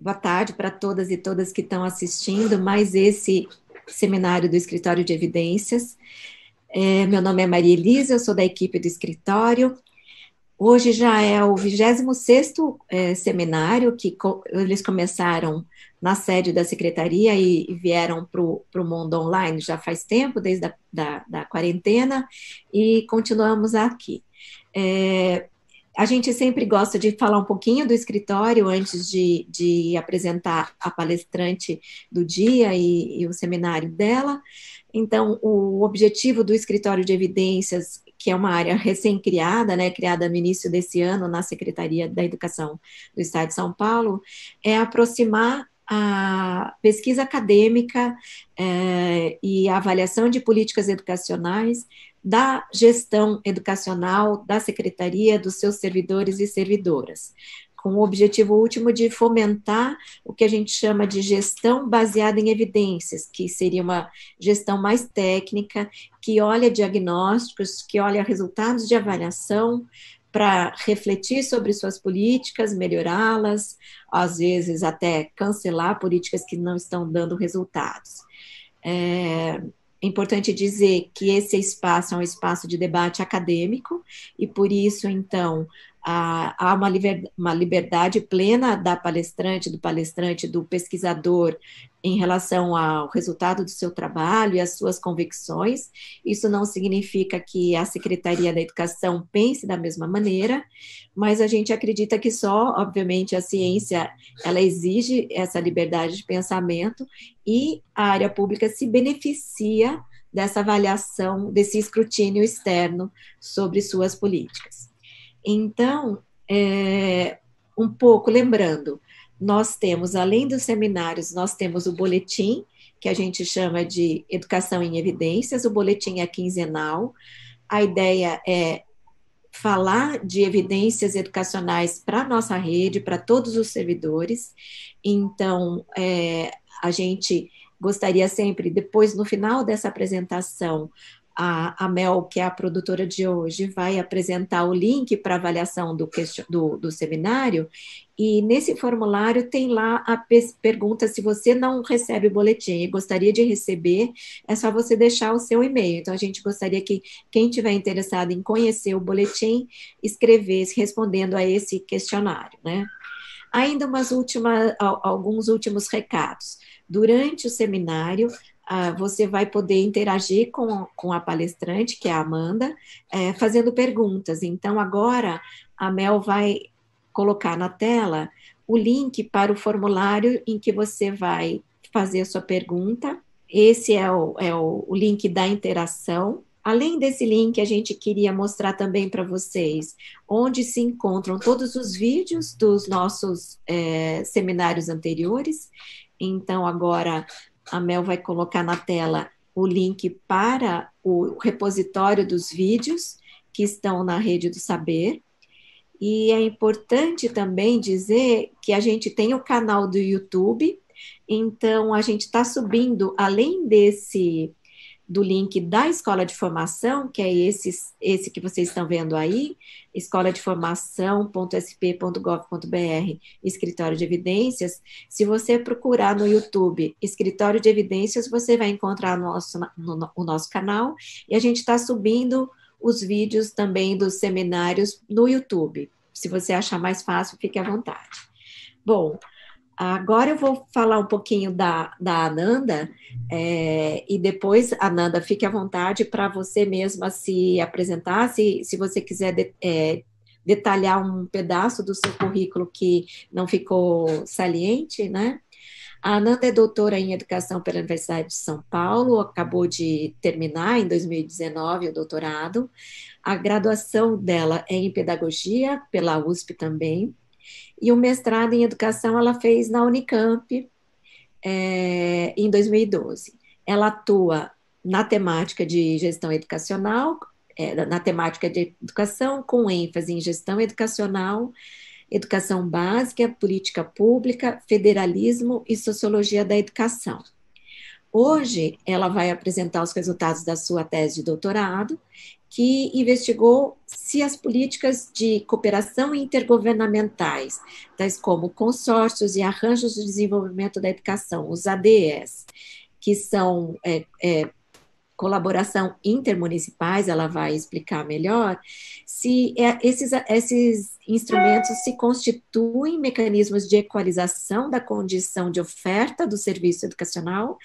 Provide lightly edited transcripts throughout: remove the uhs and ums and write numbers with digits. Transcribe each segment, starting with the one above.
Boa tarde para todas e todas que estão assistindo mais esse seminário do Escritório de Evidências. Meu nome é Maria Elisa, eu sou da equipe do escritório. Hoje já é o 26º seminário que eles começaram na sede da secretaria e vieram para o mundo online já faz tempo, desde da quarentena, e continuamos aqui. A gente sempre gosta de falar um pouquinho do escritório antes de apresentar a palestrante do dia e o seminário dela. Então, o objetivo do escritório de evidências, que é uma área recém-criada, né, criada no início desse ano na Secretaria da Educação do Estado de São Paulo, é aproximar a pesquisa acadêmica e a avaliação de políticas educacionais da gestão educacional da secretaria, dos seus servidores e servidoras, com o objetivo último de fomentar o que a gente chama de gestão baseada em evidências, que seria uma gestão mais técnica, que olha diagnósticos, que olha resultados de avaliação, para refletir sobre suas políticas, melhorá-las, às vezes até cancelar políticas que não estão dando resultados. É importante dizer que esse espaço é um espaço de debate acadêmico e, por isso, então, há uma liberdade plena da palestrante, do pesquisador, em relação ao resultado do seu trabalho e às suas convicções. Isso não significa que a Secretaria da Educação pense da mesma maneira, mas a gente acredita que só, obviamente, a ciência, ela exige essa liberdade de pensamento e a área pública se beneficia dessa avaliação, desse escrutínio externo sobre suas políticas. Então, um pouco lembrando, nós temos, além dos seminários, nós temos o boletim, que a gente chama de Educação em Evidências. O boletim é quinzenal. A ideia é falar de evidências educacionais para a nossa rede, para todos os servidores. Então, a gente gostaria sempre, depois, no final dessa apresentação, a Mel, que é a produtora de hoje, vai apresentar o link para avaliação do seminário, e nesse formulário tem lá a pergunta: se você não recebe o boletim e gostaria de receber, é só você deixar o seu e-mail. Então, a gente gostaria que quem tiver interessado em conhecer o boletim, escrevesse respondendo a esse questionário, né? Ainda alguns últimos recados. Durante o seminário, você vai poder interagir com a palestrante, que é a Amanda, fazendo perguntas. Então, agora, a Mel vai colocar na tela o link para o formulário em que você vai fazer a sua pergunta. Esse é o link da interação. Além desse link, a gente queria mostrar também para vocês onde se encontram todos os vídeos dos nossos seminários anteriores. Então, agora, a Mel vai colocar na tela o link para o repositório dos vídeos que estão na Rede do Saber. E é importante também dizer que a gente tem o canal do YouTube, então a gente está subindo, além do link da Escola de Formação, que é esse que vocês estão vendo aí, escoladeformação.sp.gov.br, Escritório de Evidências. Se você procurar no YouTube Escritório de Evidências, você vai encontrar o nosso canal, e a gente está subindo os vídeos também dos seminários no YouTube. Se você achar mais fácil, fique à vontade. Bom, agora eu vou falar um pouquinho da Ananda, e depois, Ananda, fique à vontade para você mesma se apresentar, se você quiser detalhar um pedaço do seu currículo que não ficou saliente, né? A Ananda é doutora em Educação pela Universidade de São Paulo, acabou de terminar em 2019 o doutorado. A graduação dela é em Pedagogia, pela USP também, e o mestrado em Educação ela fez na Unicamp, em 2012. Ela atua na temática de gestão educacional, na temática de educação, com ênfase em gestão educacional, educação básica, política pública, federalismo e sociologia da educação. Hoje, ela vai apresentar os resultados da sua tese de doutorado, que investigou se as políticas de cooperação intergovernamentais, tais como consórcios e arranjos de desenvolvimento da educação, os ADEs, que são colaboração intermunicipais, ela vai explicar melhor, se esses instrumentos se constituem mecanismos de equalização da condição de oferta do serviço educacional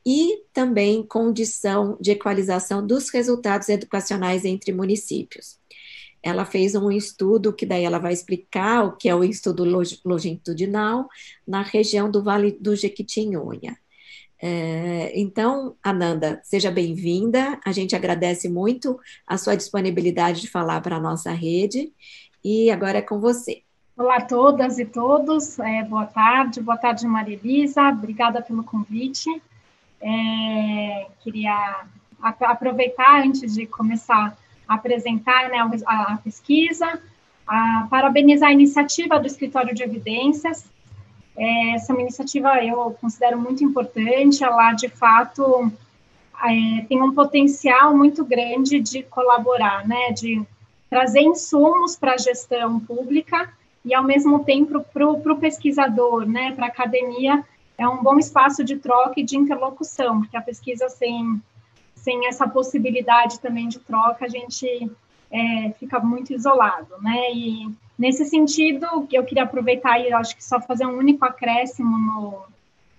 e também condição de equalização dos resultados educacionais entre municípios. Ela fez um estudo que daí ela vai explicar o que é o estudo longitudinal na região do Vale do Jequitinhonha. Então, Ananda, seja bem-vinda. A gente agradece muito a sua disponibilidade de falar para a nossa rede. E agora é com você. Olá a todas e todos. Boa tarde, Maria Elisa. Obrigada pelo convite. Queria aproveitar, antes de começar a apresentar, né, a pesquisa, parabenizar a iniciativa do Escritório de Evidências. Essa é uma iniciativa eu considero muito importante, ela, de fato, tem um potencial muito grande de colaborar, né, de trazer insumos para a gestão pública e, ao mesmo tempo, para o pesquisador, né, para a academia, é um bom espaço de troca e de interlocução, porque a pesquisa sem essa possibilidade também de troca, a gente fica muito isolado, né, e nesse sentido, eu queria aproveitar e acho que só fazer um único acréscimo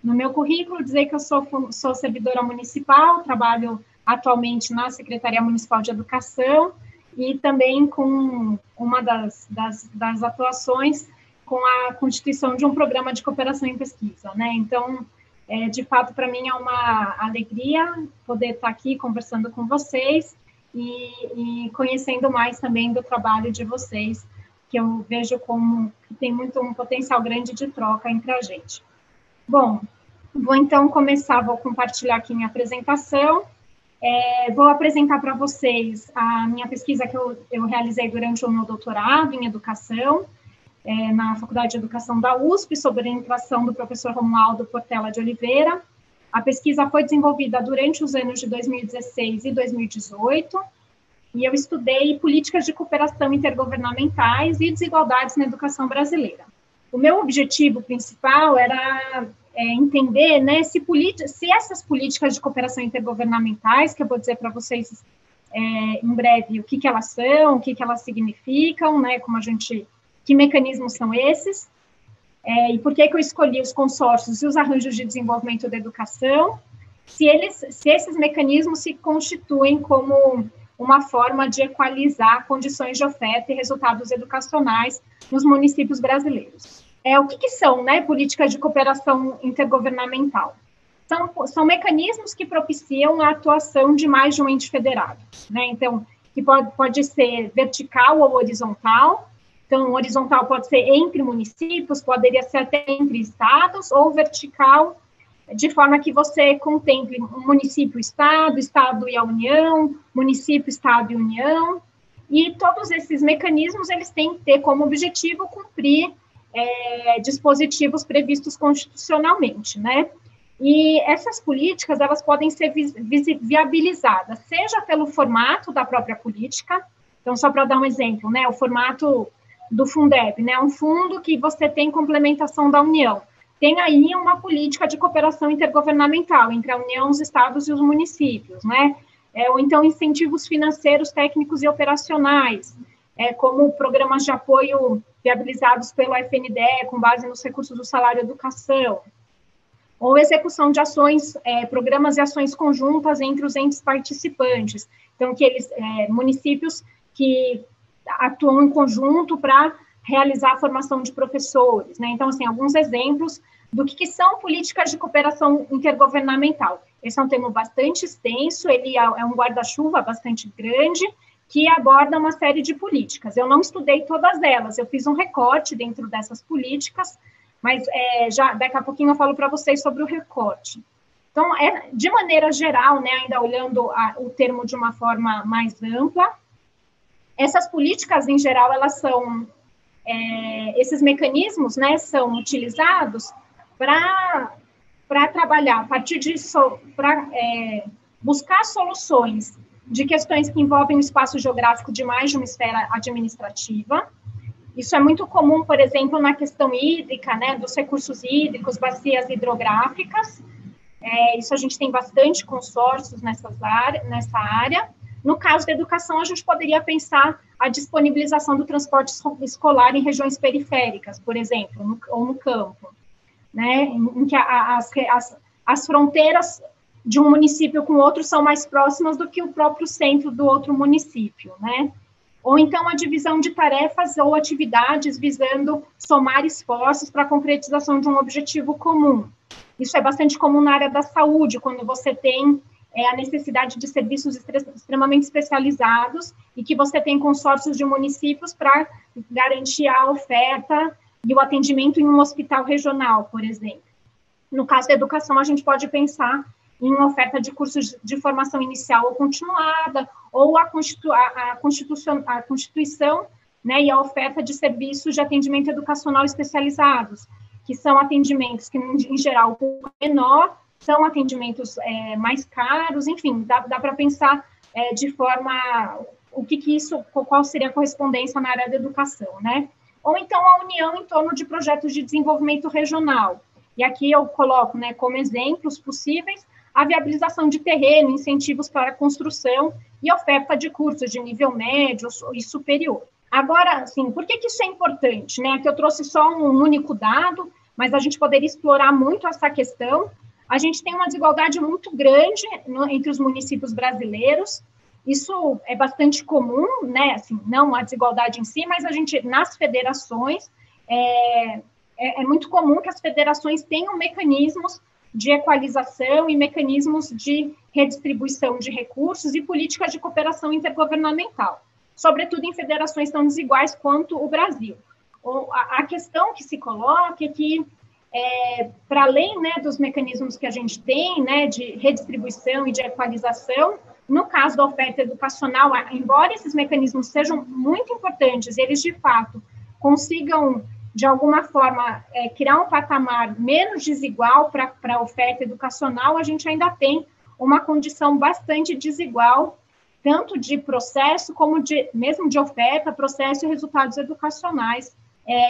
no meu currículo, dizer que eu sou servidora municipal, trabalho atualmente na Secretaria Municipal de Educação e também com uma das atuações com a constituição de um programa de cooperação em pesquisa, né? Então, de fato, para mim é uma alegria poder estar aqui conversando com vocês e conhecendo mais também do trabalho de vocês, que eu vejo como que tem um potencial grande de troca entre a gente. Bom, vou então começar, vou compartilhar aqui minha apresentação. Vou apresentar para vocês a minha pesquisa que eu realizei durante o meu doutorado em educação, na Faculdade de Educação da USP, sob orientação do professor Romualdo Portela de Oliveira. A pesquisa foi desenvolvida durante os anos de 2016 e 2018, e eu estudei políticas de cooperação intergovernamentais e desigualdades na educação brasileira. O meu objetivo principal era entender, né, se essas políticas de cooperação intergovernamentais, que eu vou dizer para vocês em breve o que elas são, o que elas significam, né, que mecanismos são esses, e por que eu escolhi os consórcios e os arranjos de desenvolvimento da educação, se esses mecanismos se constituem como uma forma de equalizar condições de oferta e resultados educacionais nos municípios brasileiros. O que são, né, políticas de cooperação intergovernamental? São mecanismos que propiciam a atuação de mais de um ente federado, né? Então, que pode ser vertical ou horizontal. Então, horizontal pode ser entre municípios, poderia ser até entre estados, ou vertical, de forma que você contemple município, estado e a União, município, estado e União, e todos esses mecanismos, eles têm que ter como objetivo cumprir dispositivos previstos constitucionalmente, né? E essas políticas, elas podem ser viabilizadas, seja pelo formato da própria política, então, só para dar um exemplo, né, o formato do Fundeb, né, um fundo que você tem complementação da União, tem aí uma política de cooperação intergovernamental entre a União, os estados e os municípios, né? Ou então incentivos financeiros, técnicos e operacionais, como programas de apoio viabilizados pelo FNDE, com base nos recursos do salário educação, ou execução de ações, programas e ações conjuntas entre os entes participantes, então, municípios que atuam em conjunto para realizar a formação de professores, né? Então, assim, alguns exemplos do que são políticas de cooperação intergovernamental. Esse é um termo bastante extenso, ele é um guarda-chuva bastante grande, que aborda uma série de políticas. Eu não estudei todas elas, eu fiz um recorte dentro dessas políticas, mas já daqui a pouquinho eu falo para vocês sobre o recorte. Então, de maneira geral, né, ainda olhando o termo de uma forma mais ampla, essas políticas, em geral, elas são, esses mecanismos, né, são utilizados para trabalhar a partir disso, para buscar soluções de questões que envolvem o espaço geográfico de mais de uma esfera administrativa. Isso é muito comum, por exemplo, na questão hídrica, né, dos recursos hídricos, bacias hidrográficas. Isso a gente tem bastante consórcios nessa área. No caso da educação, a gente poderia pensar a disponibilização do transporte escolar em regiões periféricas, por exemplo, ou no campo, né, em que as fronteiras de um município com outro são mais próximas do que o próprio centro do outro município, né? Ou então a divisão de tarefas ou atividades visando somar esforços para a concretização de um objetivo comum. Isso é bastante comum na área da saúde, quando você tem a necessidade de serviços extremamente especializados e que você tem consórcios de municípios para garantir a oferta e o atendimento em um hospital regional, por exemplo. No caso da educação, a gente pode pensar em oferta de cursos de formação inicial ou continuada, ou a constituição, né, e a oferta de serviços de atendimento educacional especializados, que são atendimentos que, em geral, um pouco menor, são atendimentos mais caros, enfim, dá para pensar de forma, qual seria a correspondência na área da educação, né? Ou então a união em torno de projetos de desenvolvimento regional. E aqui eu coloco, né, como exemplos possíveis, a viabilização de terreno, incentivos para a construção e oferta de cursos de nível médio e superior. Agora, assim, por que isso é importante, né? Aqui eu trouxe só um único dado, mas a gente poderia explorar muito essa questão. A gente tem uma desigualdade muito grande entre os municípios brasileiros. Isso é bastante comum, né? Assim, não a desigualdade em si, mas a gente, nas federações, é muito comum que as federações tenham mecanismos de equalização e mecanismos de redistribuição de recursos e políticas de cooperação intergovernamental, sobretudo em federações tão desiguais quanto o Brasil. A questão que se coloca é que, para além, né, dos mecanismos que a gente tem, né, de redistribuição e de equalização, no caso da oferta educacional, embora esses mecanismos sejam muito importantes, eles, de fato, consigam de alguma forma, criar um patamar menos desigual para a oferta educacional, a gente ainda tem uma condição bastante desigual, tanto de processo, como mesmo de oferta, processo e resultados educacionais.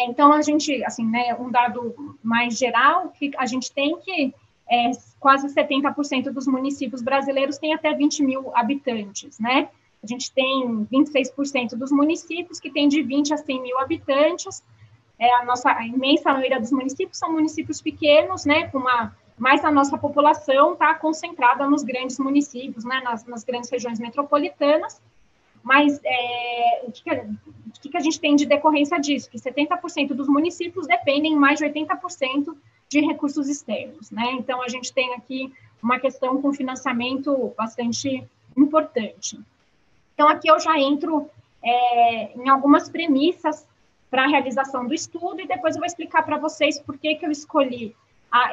Então, a gente, assim, né, um dado mais geral, que a gente tem que quase 70% dos municípios brasileiros têm até 20 mil habitantes, né? A gente tem 26% dos municípios que têm de 20 a 100 mil habitantes. A imensa maioria dos municípios são municípios pequenos, né, mas a nossa população está concentrada nos grandes municípios, né, nas grandes regiões metropolitanas, mas o que a gente tem de decorrência disso? Que 70% dos municípios dependem mais de 80% de recursos externos, né, então a gente tem aqui uma questão com financiamento bastante importante. Então, aqui eu já entro em algumas premissas para a realização do estudo, e depois eu vou explicar para vocês por que eu escolhi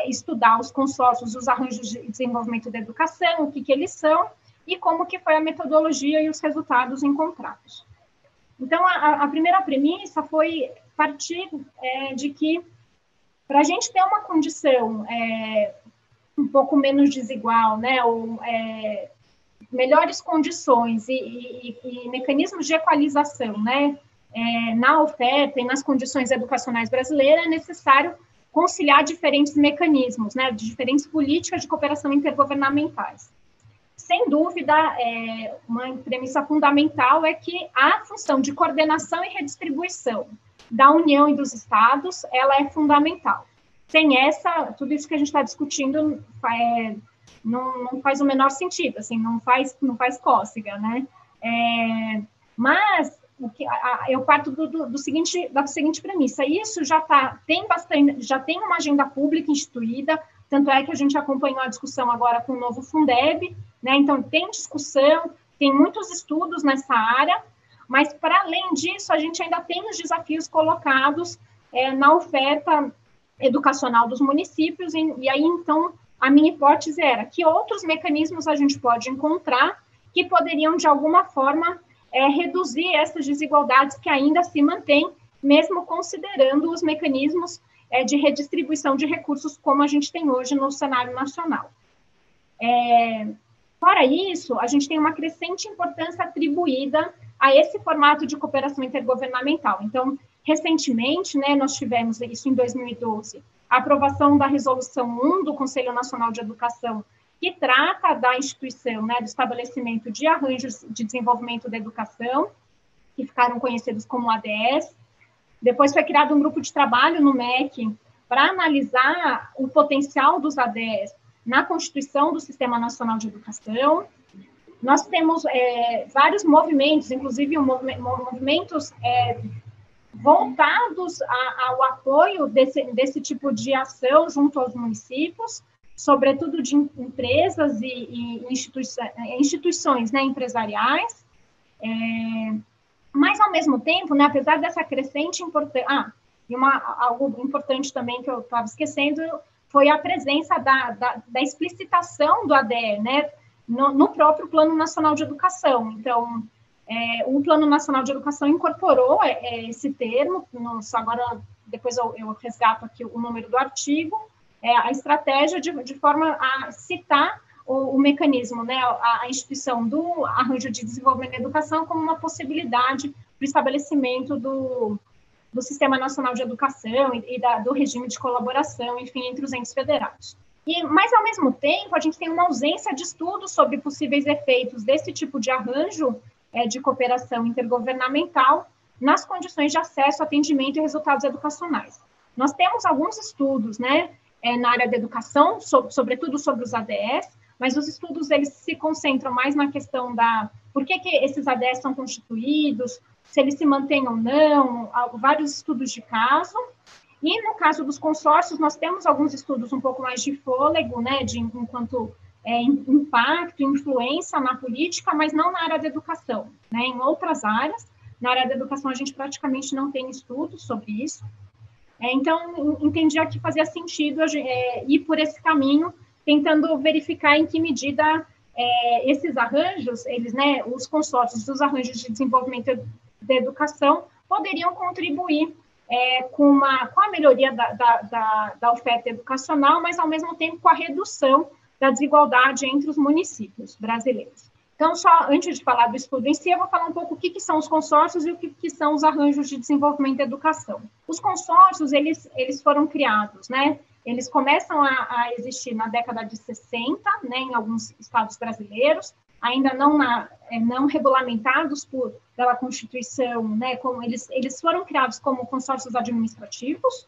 estudar os consórcios, os arranjos de desenvolvimento da educação, o que eles são, e como que foi a metodologia e os resultados encontrados. Então, a primeira premissa foi partir de que, para a gente ter uma condição um pouco menos desigual, né, ou melhores condições e mecanismos de equalização, né, na oferta e nas condições educacionais brasileiras, é necessário conciliar diferentes mecanismos, né, diferentes políticas de cooperação intergovernamentais. Sem dúvida, uma premissa fundamental é que a função de coordenação e redistribuição da União e dos Estados, ela é fundamental. Sem essa, tudo isso que a gente está discutindo não faz o menor sentido, assim, não faz cócega, né? Mas eu parto da seguinte premissa: isso já tem uma agenda pública instituída, tanto é que a gente acompanhou a discussão agora com o novo Fundeb, né? Então tem discussão, tem muitos estudos nessa área, mas para além disso a gente ainda tem os desafios colocados na oferta educacional dos municípios, e aí então a minha hipótese era que outros mecanismos a gente pode encontrar que poderiam de alguma forma reduzir essas desigualdades que ainda se mantêm, mesmo considerando os mecanismos de redistribuição de recursos como a gente tem hoje no cenário nacional. Fora isso, a gente tem uma crescente importância atribuída a esse formato de cooperação intergovernamental. Então, recentemente, né, nós tivemos isso em 2012, a aprovação da Resolução 1 do Conselho Nacional de Educação, que trata da instituição, né, do estabelecimento de arranjos de desenvolvimento da educação, que ficaram conhecidos como ADS. Depois foi criado um grupo de trabalho no MEC para analisar o potencial dos ADS na constituição do Sistema Nacional de Educação. Nós temos vários movimentos, inclusive movimentos voltados ao apoio desse tipo de ação junto aos municípios, sobretudo de empresas e instituições, né, empresariais. Mas, ao mesmo tempo, né, apesar dessa crescente importância... algo importante também que eu estava esquecendo foi a presença da explicitação do ADE, né, no próprio Plano Nacional de Educação. Então, o Plano Nacional de Educação incorporou esse termo, agora depois eu resgato aqui o número do artigo, a estratégia de forma a citar o mecanismo, né, a instituição do arranjo de desenvolvimento da educação como uma possibilidade para o estabelecimento do Sistema Nacional de Educação e do regime de colaboração, enfim, entre os entes federados. Mas, ao mesmo tempo, a gente tem uma ausência de estudos sobre possíveis efeitos desse tipo de arranjo de cooperação intergovernamental nas condições de acesso, atendimento e resultados educacionais. Nós temos alguns estudos, né, na área da educação, sobretudo sobre os ADS, mas os estudos eles se concentram mais na questão por que esses ADS são constituídos, se eles se mantêm ou não, vários estudos de caso. E no caso dos consórcios, nós temos alguns estudos um pouco mais de fôlego, né, enquanto impacto, influência na política, mas não na área da educação, né, em outras áreas. Na área da educação, a gente praticamente não tem estudos sobre isso. Então, entendia que fazia sentido ir por esse caminho, tentando verificar em que medida esses arranjos, né, os consórcios dos arranjos de desenvolvimento da educação, poderiam contribuir com a melhoria da oferta educacional, mas, ao mesmo tempo, com a redução da desigualdade entre os municípios brasileiros. Então, só antes de falar do estudo em si, eu vou falar um pouco o que são os consórcios e o que são os arranjos de desenvolvimento da educação. Os consórcios, eles foram criados, né? Eles começam a existir na década de 60, né, em alguns estados brasileiros, ainda não regulamentados pela Constituição, né, eles foram criados como consórcios administrativos,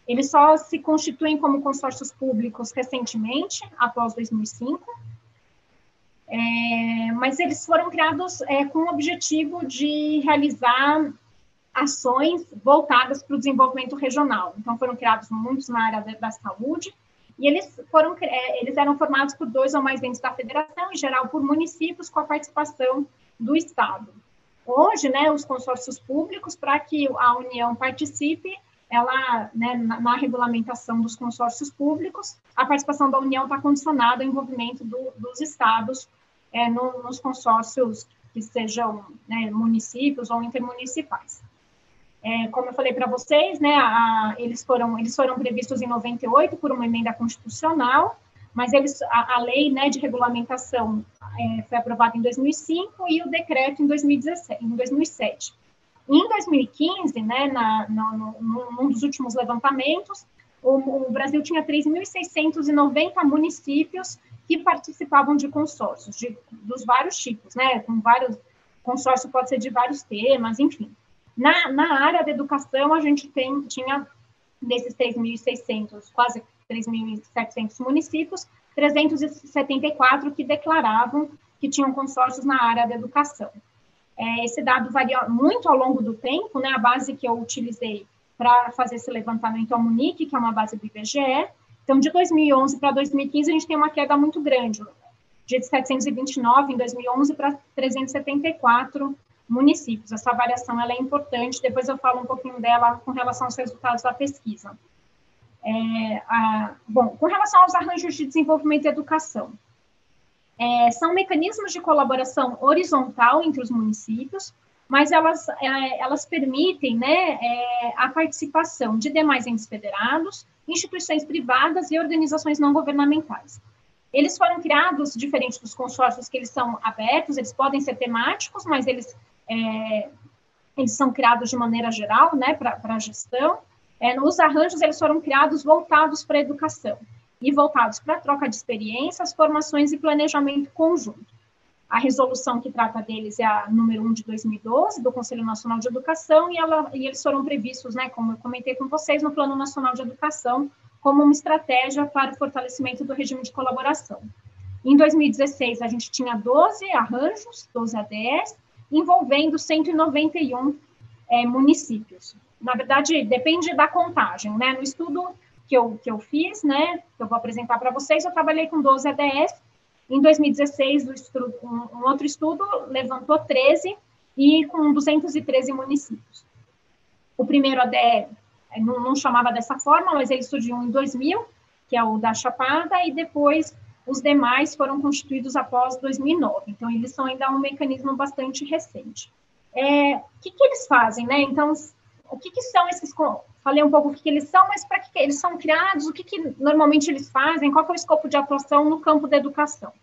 eles só se constituem como consórcios públicos recentemente, após 2005, mas eles foram criados com o objetivo de realizar ações voltadas para o desenvolvimento regional. Então, foram criados muitos na área da saúde, e eles eram formados por 2 ou mais entes da federação, em geral por municípios, com a participação do Estado. Hoje, né, os consórcios públicos, para que a União participe, né, na regulamentação dos consórcios públicos, a participação da União está condicionada ao envolvimento dos Estados nos consórcios que sejam, né, municípios ou intermunicipais. Como eu falei para vocês, né, eles foram previstos em 98 por uma emenda constitucional, mas a lei, né, de regulamentação foi aprovada em 2005 e o decreto em 2007. Em 2015, né, num dos últimos levantamentos, o Brasil tinha 3.690 municípios que participavam de consórcios, dos vários tipos, né, com vários, consórcio pode ser de vários temas, enfim. Na área da educação, a gente tinha, desses 3.600, quase 3.700 municípios, 374 que declaravam que tinham consórcios na área da educação. Esse dado varia muito ao longo do tempo, né? A base que eu utilizei para fazer esse levantamento é o Munic, que é uma base do IBGE. Então, de 2011 para 2015, a gente tem uma queda muito grande, de 729 em 2011 para 374 municípios. Essa variação ela é importante, depois eu falo um pouquinho dela com relação aos resultados da pesquisa. Bom, com relação aos arranjos de desenvolvimento e educação, são mecanismos de colaboração horizontal entre os municípios, mas elas permitem, né, a participação de demais entes federados, instituições privadas e organizações não governamentais. Eles foram criados, diferente dos consórcios, que eles são abertos, eles podem ser temáticos, mas eles são criados de maneira geral, né, para a gestão. Os arranjos, eles foram criados voltados para a educação e voltados para a troca de experiências, formações e planejamento conjunto. A resolução que trata deles é a número 1 de 2012, do Conselho Nacional de Educação, e eles foram previstos, né, como eu comentei com vocês, no Plano Nacional de Educação, como uma estratégia para o fortalecimento do regime de colaboração. Em 2016, a gente tinha 12 arranjos, 12 ADS, envolvendo 191 municípios. Na verdade, depende da contagem, né? No estudo que eu fiz, né, que eu vou apresentar para vocês, eu trabalhei com 12 ADS. Em 2016, um outro estudo levantou 13 e com 213 municípios. O primeiro ADE não chamava dessa forma, mas ele surgiu em 2000, que é o da Chapada, e depois os demais foram constituídos após 2009. Então, eles são ainda um mecanismo bastante recente. O que eles fazem, né? Então, o que são esses... Falei um pouco o que eles são, mas para que eles são criados, o que normalmente eles fazem, qual que é o escopo de atuação no campo da educação.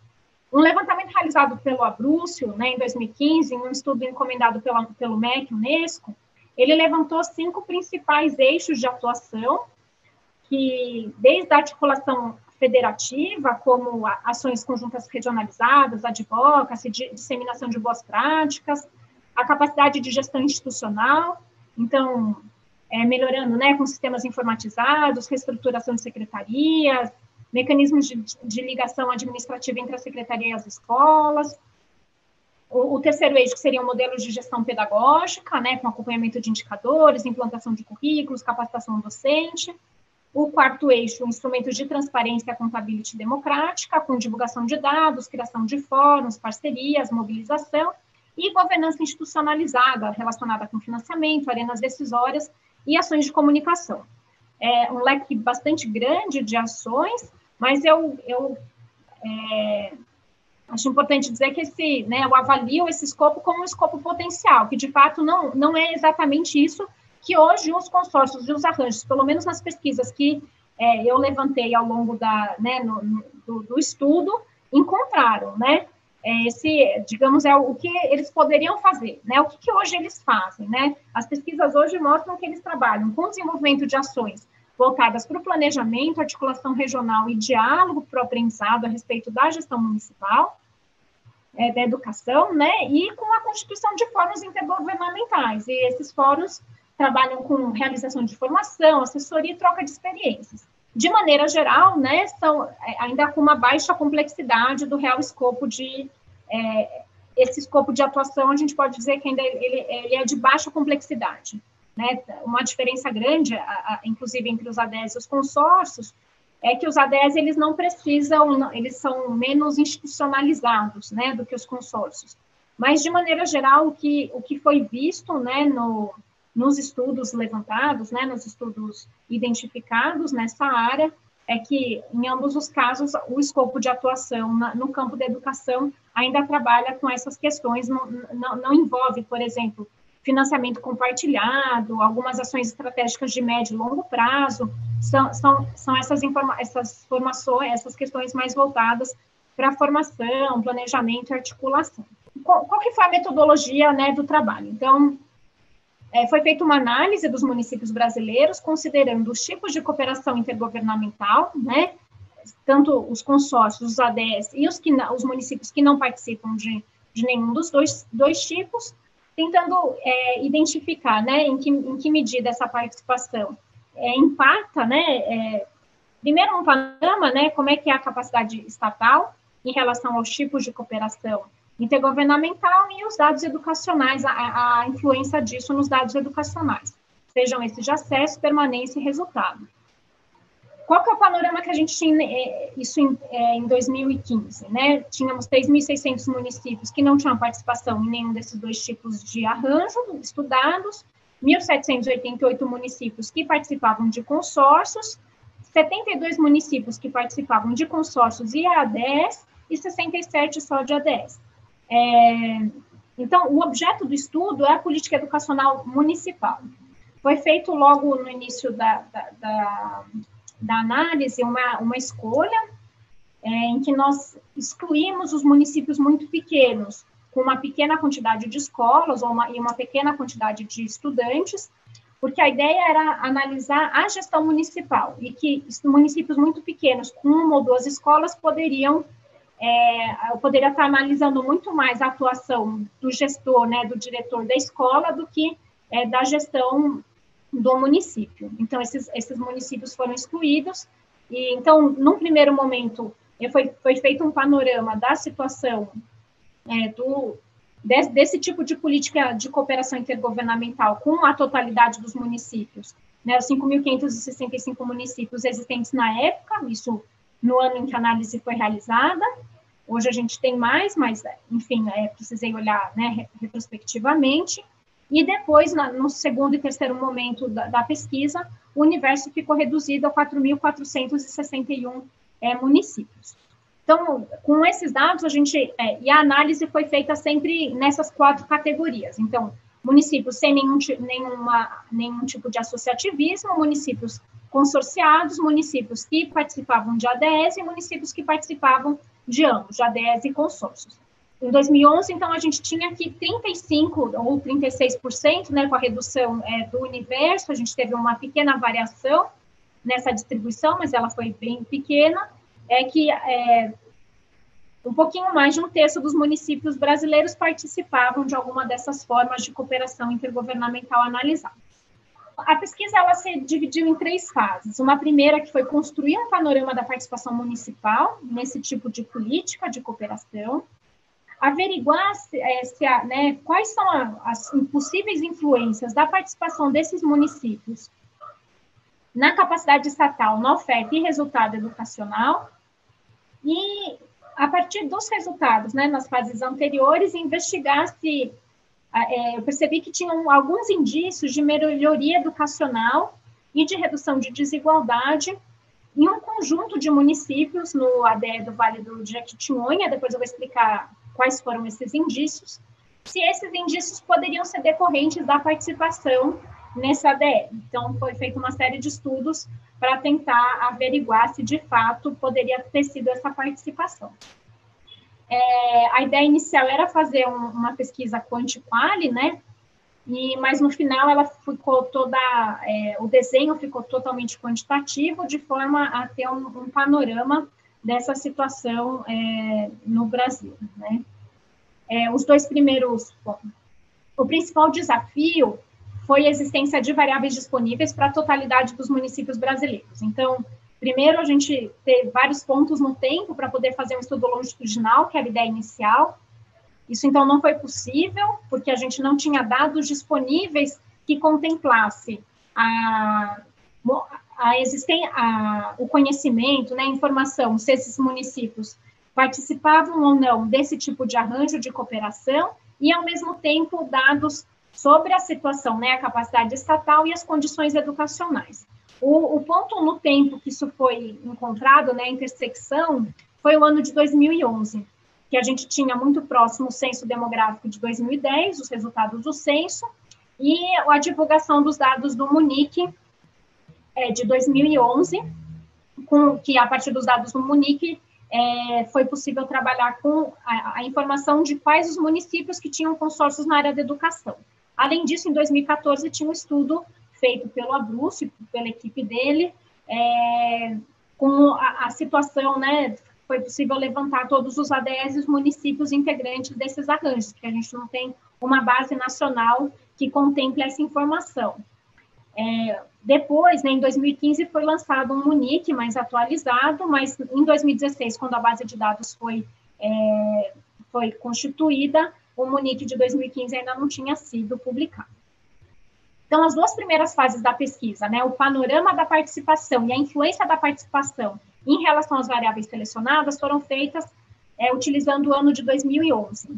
Um levantamento realizado pelo Abrúcio, né, em 2015, em um estudo encomendado pelo MEC, Unesco, ele levantou 5 principais eixos de atuação, que desde a articulação federativa, como ações conjuntas regionalizadas, advocacy, disseminação de boas práticas, a capacidade de gestão institucional, então, melhorando, né, com sistemas informatizados, reestruturação de secretarias, mecanismos de ligação administrativa entre a secretaria e as escolas. O terceiro eixo, que seria um modelo de gestão pedagógica, né, com acompanhamento de indicadores, implantação de currículos, capacitação docente. O quarto eixo, instrumentos de transparência e accountability democrática, com divulgação de dados, criação de fóruns, parcerias, mobilização, e governança institucionalizada, relacionada com financiamento, arenas decisórias e ações de comunicação. É um leque bastante grande de ações, mas eu acho importante dizer que eu avalio esse escopo como um escopo potencial, que de fato não é exatamente isso que hoje os consórcios e os arranjos, pelo menos nas pesquisas que eu levantei ao longo do estudo, encontraram, né? Digamos, é o que eles poderiam fazer, né? O que hoje eles fazem, né? As pesquisas hoje mostram que eles trabalham com desenvolvimento de ações voltadas para o planejamento, articulação regional e diálogo para o aprendizado a respeito da gestão municipal, da educação, né? E com a constituição de fóruns intergovernamentais. E esses fóruns trabalham com realização de formação, assessoria e troca de experiências. De maneira geral, né, são ainda com uma baixa complexidade do real escopo esse escopo de atuação, a gente pode dizer que ainda ele é de baixa complexidade, né? Uma diferença grande, inclusive, entre os ADES e os consórcios, é que os ADES, eles não precisam, eles são menos institucionalizados, né, do que os consórcios. Mas, de maneira geral, o que foi visto, né, nos estudos levantados, né, nos estudos identificados nessa área, é que, em ambos os casos, o escopo de atuação no campo da educação ainda trabalha com essas questões, não envolve, por exemplo, financiamento compartilhado, algumas ações estratégicas de médio e longo prazo, são essas formações, essas questões mais voltadas para a formação, planejamento e articulação. Qual que foi a metodologia, né, do trabalho? Então, foi feita uma análise dos municípios brasileiros, considerando os tipos de cooperação intergovernamental, né, tanto os consórcios, os ADES e os municípios que não participam de nenhum dos dois tipos, tentando identificar, né, em que medida essa participação impacta, né, primeiro um panorama, né, como é que é a capacidade estatal em relação aos tipos de cooperação intergovernamental e os dados educacionais, a influência disso nos dados educacionais, sejam esses de acesso, permanência e resultado. Qual que é o panorama que a gente tinha em 2015? Né? Tínhamos 3.600 municípios que não tinham participação em nenhum desses dois tipos de arranjo estudados, 1.788 municípios que participavam de consórcios, 72 municípios que participavam de consórcios e ADES e 67 só de ADES. Então, o objeto do estudo é a política educacional municipal. Foi feito logo no início da análise uma escolha em que nós excluímos os municípios muito pequenos, com uma pequena quantidade de escolas e uma pequena quantidade de estudantes, porque a ideia era analisar a gestão municipal, e que municípios muito pequenos, com uma ou duas escolas, eu poderia estar analisando muito mais a atuação do gestor, né, do diretor da escola, do que da gestão do município. Então, esses municípios foram excluídos, e então, num primeiro momento, foi feito um panorama da situação desse tipo de política de cooperação intergovernamental com a totalidade dos municípios, né, os 5.565 municípios existentes na época, isso no ano em que a análise foi realizada. Hoje a gente tem mais, mas, enfim, precisei olhar, né, retrospectivamente. E depois, no segundo e terceiro momento da pesquisa, o universo ficou reduzido a 4.461 municípios. Então, com esses dados, e a análise foi feita sempre nessas 4 categorias. Então, municípios sem nenhum tipo de associativismo, municípios consorciados, municípios que participavam de ADES e municípios que participavam de ambos, de ADES e consórcios. Em 2011, então, a gente tinha aqui 35% ou 36%, né, com a redução do universo, a gente teve uma pequena variação nessa distribuição, mas ela foi bem pequena, um pouquinho mais de 1/3 dos municípios brasileiros participavam de alguma dessas formas de cooperação intergovernamental analisada. A pesquisa ela se dividiu em 3 fases. Uma primeira que foi construir um panorama da participação municipal nesse tipo de política de cooperação, averiguar quais são as possíveis influências da participação desses municípios na capacidade estatal, na oferta e resultado educacional, e, a partir dos resultados, né, nas fases anteriores, investigar se... eu percebi que tinham alguns indícios de melhoria educacional e de redução de desigualdade em um conjunto de municípios no ADE do Vale do Jequitinhonha. Depois eu vou explicar quais foram esses indícios, se esses indícios poderiam ser decorrentes da participação nesse ADE. Então, foi feita uma série de estudos para tentar averiguar se, de fato, poderia ter sido essa participação. A ideia inicial era fazer uma pesquisa quanti-quali, né? Mas, no final, ela ficou o desenho ficou totalmente quantitativo, de forma a ter um panorama dessa situação no Brasil, né? Os 2 primeiros... O principal desafio foi a existência de variáveis disponíveis para a totalidade dos municípios brasileiros. Então, primeiro, a gente teve vários pontos no tempo para poder fazer um estudo longitudinal, que era a ideia inicial. Isso, então, não foi possível, porque a gente não tinha dados disponíveis que contemplasse o conhecimento, né, a informação, se esses municípios participavam ou não desse tipo de arranjo de cooperação, e, ao mesmo tempo, dados sobre a situação, né, a capacidade estatal e as condições educacionais. O ponto no tempo que isso foi encontrado, né, a intersecção, foi o ano de 2011, que a gente tinha muito próximo o censo demográfico de 2010, os resultados do censo, e a divulgação dos dados do Munic de 2011, que a partir dos dados do Munic foi possível trabalhar com a informação de quais os municípios que tinham consórcios na área da educação. Além disso, em 2014, tinha um estudo feito pelo Abruzzo, pela equipe dele, com a situação, né, foi possível levantar todos os ADEs e os municípios integrantes desses arranjos, porque a gente não tem uma base nacional que contemple essa informação. Depois, né, em 2015, foi lançado um Munic mais atualizado, mas em 2016, quando a base de dados foi constituída, o Munic de 2015 ainda não tinha sido publicado. Então, as 2 primeiras fases da pesquisa, né, o panorama da participação e a influência da participação em relação às variáveis selecionadas, foram feitas utilizando o ano de 2011.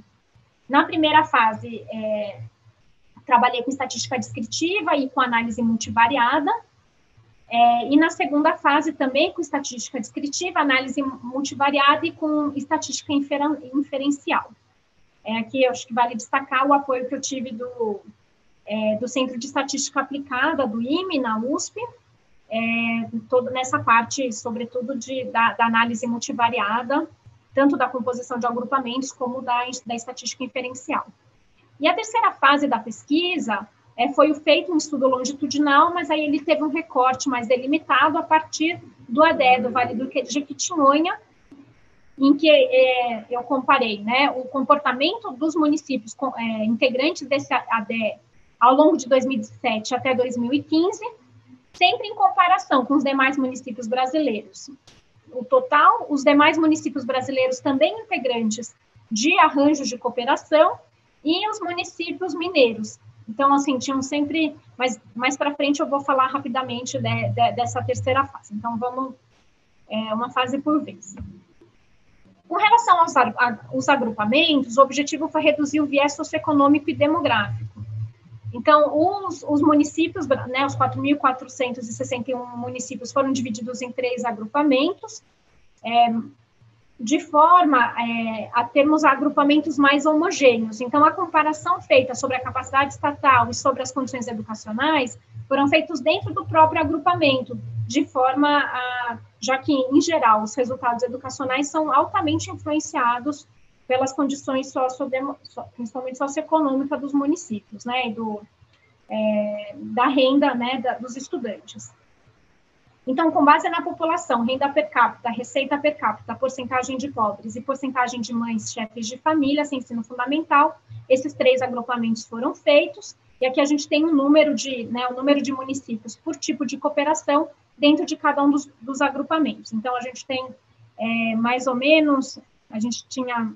Na primeira fase, trabalhei com estatística descritiva e com análise multivariada, e na segunda fase também com estatística descritiva, análise multivariada e com estatística inferencial. Aqui eu acho que vale destacar o apoio que eu tive do Centro de Estatística Aplicada, do IME, na USP, nessa parte, sobretudo, da análise multivariada, tanto da composição de agrupamentos como da estatística inferencial. E a terceira fase da pesquisa foi feito um estudo longitudinal, mas aí ele teve um recorte mais delimitado a partir do ADE, do Vale do Jequitinhonha, em que eu comparei, né, o comportamento dos municípios integrantes desse ADE ao longo de 2017 até 2015, sempre em comparação com os demais municípios brasileiros. O total, os demais municípios brasileiros também integrantes de arranjos de cooperação e os municípios mineiros. Então, assim, tinham sempre... Mas mais para frente eu vou falar rapidamente dessa terceira fase. Então, vamos uma fase por vez. Com relação aos agrupamentos, o objetivo foi reduzir o viés socioeconômico e demográfico. Então, os municípios, né, os 4.461 municípios foram divididos em 3 agrupamentos, de forma a termos agrupamentos mais homogêneos. Então, a comparação feita sobre a capacidade estatal e sobre as condições educacionais foram feitos dentro do próprio agrupamento, de forma já que, em geral, os resultados educacionais são altamente influenciados pelas condições principalmente socioeconômicas dos municípios, né, e da renda, né, dos estudantes. Então, com base na população, renda per capita, receita per capita, porcentagem de pobres e porcentagem de mães chefes de família sem ensino fundamental, esses 3 agrupamentos foram feitos, e aqui a gente tem o número de municípios por tipo de cooperação dentro de cada um dos agrupamentos. Então, a gente tem mais ou menos, a gente tinha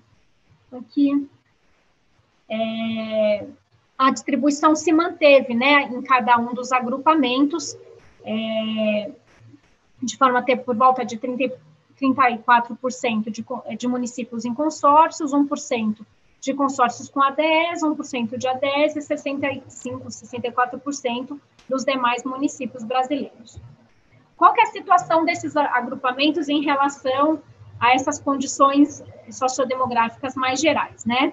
aqui, a distribuição se manteve, né, em cada um dos agrupamentos, de forma a ter por volta de 34% de municípios em consórcios, 1% de consórcios com ADES, 1% de ADES e 64% dos demais municípios brasileiros. Qual que é a situação desses agrupamentos em relação a essas condições sociodemográficas mais gerais, né?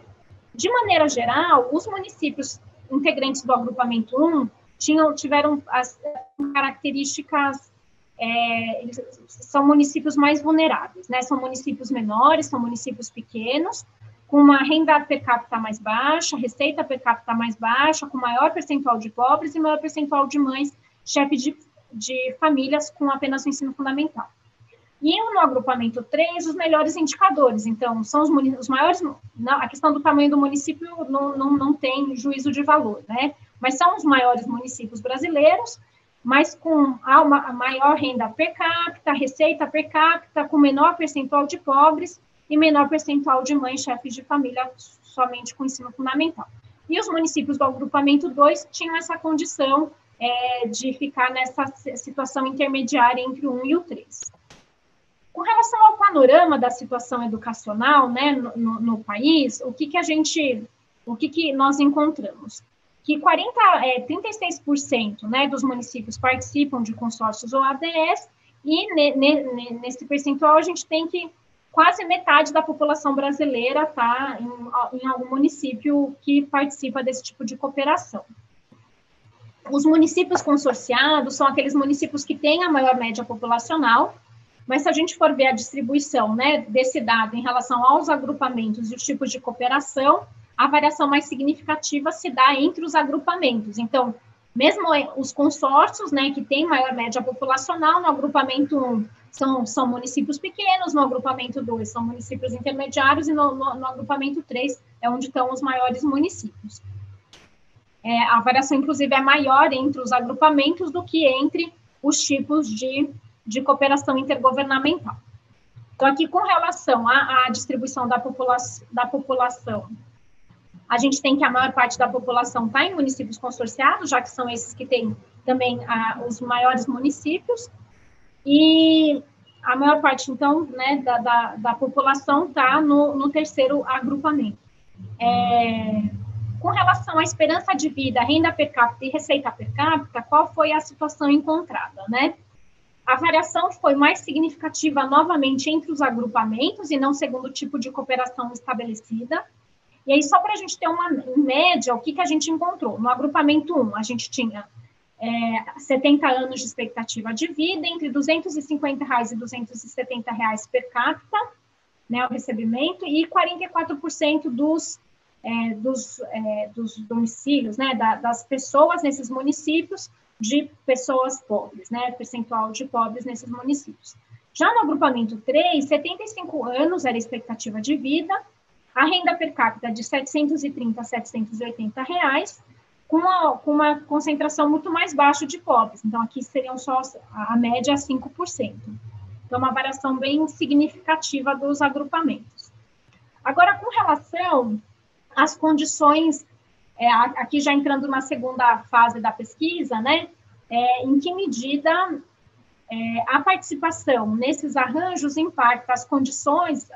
De maneira geral, os municípios integrantes do agrupamento 1 tiveram as características, são municípios mais vulneráveis, né? São municípios menores, são municípios pequenos, com uma renda per capita mais baixa, receita per capita mais baixa, com maior percentual de pobres e maior percentual de mães chefes de famílias com apenas o ensino fundamental. E no agrupamento 3, os melhores indicadores. Então, são os maiores... Não, a questão do tamanho do município não tem juízo de valor, né? Mas são os maiores municípios brasileiros, mas com a maior renda per capita, receita per capita, com menor percentual de pobres e menor percentual de mães chefes de família somente com ensino fundamental. E os municípios do agrupamento 2 tinham essa condição de ficar nessa situação intermediária entre o 1 e o 3. Com relação ao panorama da situação educacional, né, no país, o que nós encontramos? Que 36%, né, dos municípios participam de consórcios ou ADS, e nesse percentual a gente tem que quase metade da população brasileira está em algum município que participa desse tipo de cooperação. Os municípios consorciados são aqueles municípios que têm a maior média populacional, mas se a gente for ver a distribuição, né, desse dado em relação aos agrupamentos e os tipos de cooperação, a variação mais significativa se dá entre os agrupamentos. Então, mesmo os consórcios, né, que têm maior média populacional, no agrupamento 1 são municípios pequenos, no agrupamento 2 são municípios intermediários e no agrupamento 3 é onde estão os maiores municípios. A variação, inclusive, é maior entre os agrupamentos do que entre os tipos de cooperação intergovernamental. Então, aqui, com relação à distribuição da população, a gente tem que a maior parte da população está em municípios consorciados, já que são esses que têm também os maiores municípios, e a maior parte, então, né, da população está no terceiro agrupamento. Com relação à esperança de vida, renda per capita e receita per capita, qual foi a situação encontrada, né? A variação foi mais significativa, novamente, entre os agrupamentos e não segundo o tipo de cooperação estabelecida. E aí, só para a gente ter uma média, o que a gente encontrou? No agrupamento 1, a gente tinha 70 anos de expectativa de vida, entre R$ 250 e R$ 270 per capita, né, o recebimento, e 44% dos domicílios, né, das pessoas nesses municípios, de pessoas pobres, né, percentual de pobres nesses municípios. Já no agrupamento 3, 75 anos era a expectativa de vida, a renda per capita de R$ 730 a R$ 780, com uma concentração muito mais baixa de pobres. Então, aqui seriam só a média 5%. Então, uma variação bem significativa dos agrupamentos. Agora, com relação às condições, aqui já entrando na segunda fase da pesquisa, né, em que medida a participação nesses arranjos impacta as condições,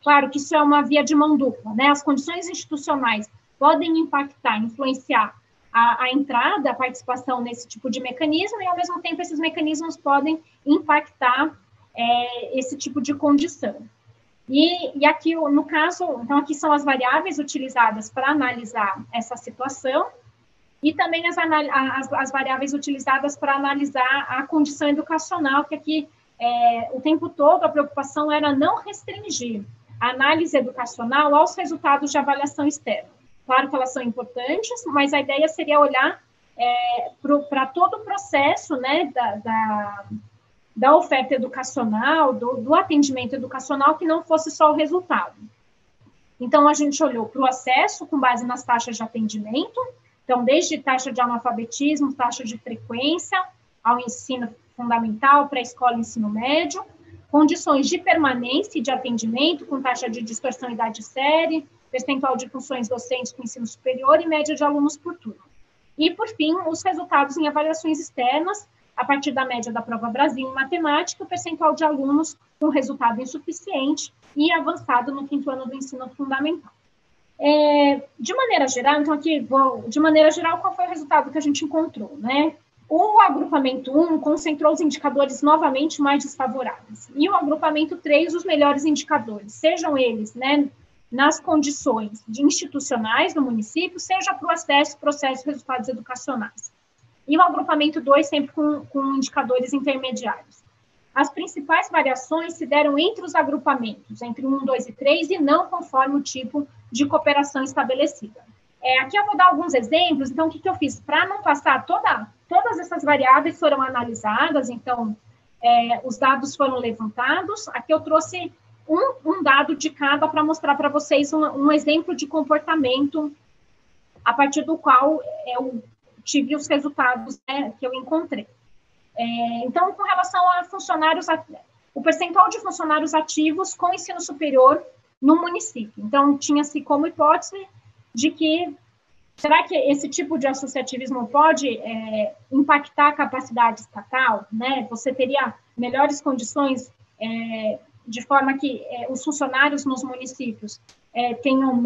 claro que isso é uma via de mão dupla, né, as condições institucionais podem impactar, influenciar a entrada, a participação nesse tipo de mecanismo, e, ao mesmo tempo, esses mecanismos podem impactar esse tipo de condição. E aqui, no caso, então, aqui são as variáveis utilizadas para analisar essa situação, e também as variáveis utilizadas para analisar a condição educacional, que aqui, o tempo todo, a preocupação era não restringir a análise educacional aos resultados de avaliação externa. Claro que elas são importantes, mas a ideia seria olhar para todo o processo, né, da oferta educacional, do atendimento educacional, que não fosse só o resultado. Então, a gente olhou para o acesso com base nas taxas de atendimento, então, desde taxa de analfabetismo, taxa de frequência, ao ensino fundamental, pré-escola e ensino médio, condições de permanência e de atendimento, com taxa de dispersão idade série, percentual de funções docentes com ensino superior e média de alunos por turno. E, por fim, os resultados em avaliações externas, a partir da média da Prova Brasil em matemática, o percentual de alunos com resultado insuficiente e avançado no 5º ano do ensino fundamental. De maneira geral, então aqui, de maneira geral, qual foi o resultado que a gente encontrou, né? O agrupamento 1 concentrou os indicadores novamente mais desfavoráveis, e o agrupamento 3, os melhores indicadores, sejam eles, né, nas condições institucionais do município, seja para o acesso, processo e resultados educacionais. E o agrupamento 2 sempre com indicadores intermediários. As principais variações se deram entre os agrupamentos, entre 1, 2 e 3, e não conforme o tipo de cooperação estabelecida. Aqui eu vou dar alguns exemplos. Então, o que eu fiz? Para não passar todas essas variáveis foram analisadas, então, os dados foram levantados. Aqui eu trouxe um dado de cada para mostrar para vocês um exemplo de comportamento a partir do qual eu tive os resultados, né, que eu encontrei. Então, com relação a funcionários, o percentual de funcionários ativos com ensino superior no município. Então, tinha-se como hipótese de que, será que esse tipo de associativismo pode impactar a capacidade estatal, né? Você teria melhores condições de forma que os funcionários nos municípios tenham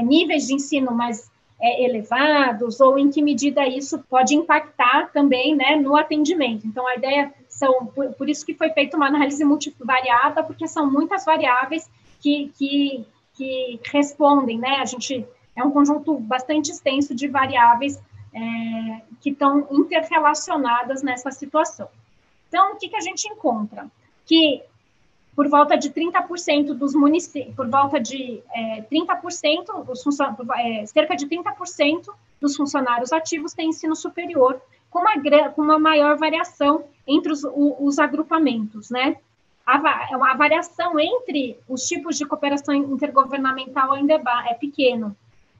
níveis de ensino mais elevados, ou em que medida isso pode impactar também, né, no atendimento. Então, a ideia por isso que foi feita uma análise multivariada, porque são muitas variáveis que respondem, né, é um conjunto bastante extenso de variáveis que estão interrelacionadas nessa situação. Então, o que a gente encontra? Que por volta de 30% dos municípios, por volta de 30%, cerca de 30% dos funcionários ativos têm ensino superior, com uma maior variação entre os agrupamentos, né? A variação entre os tipos de cooperação intergovernamental ainda é pequeno.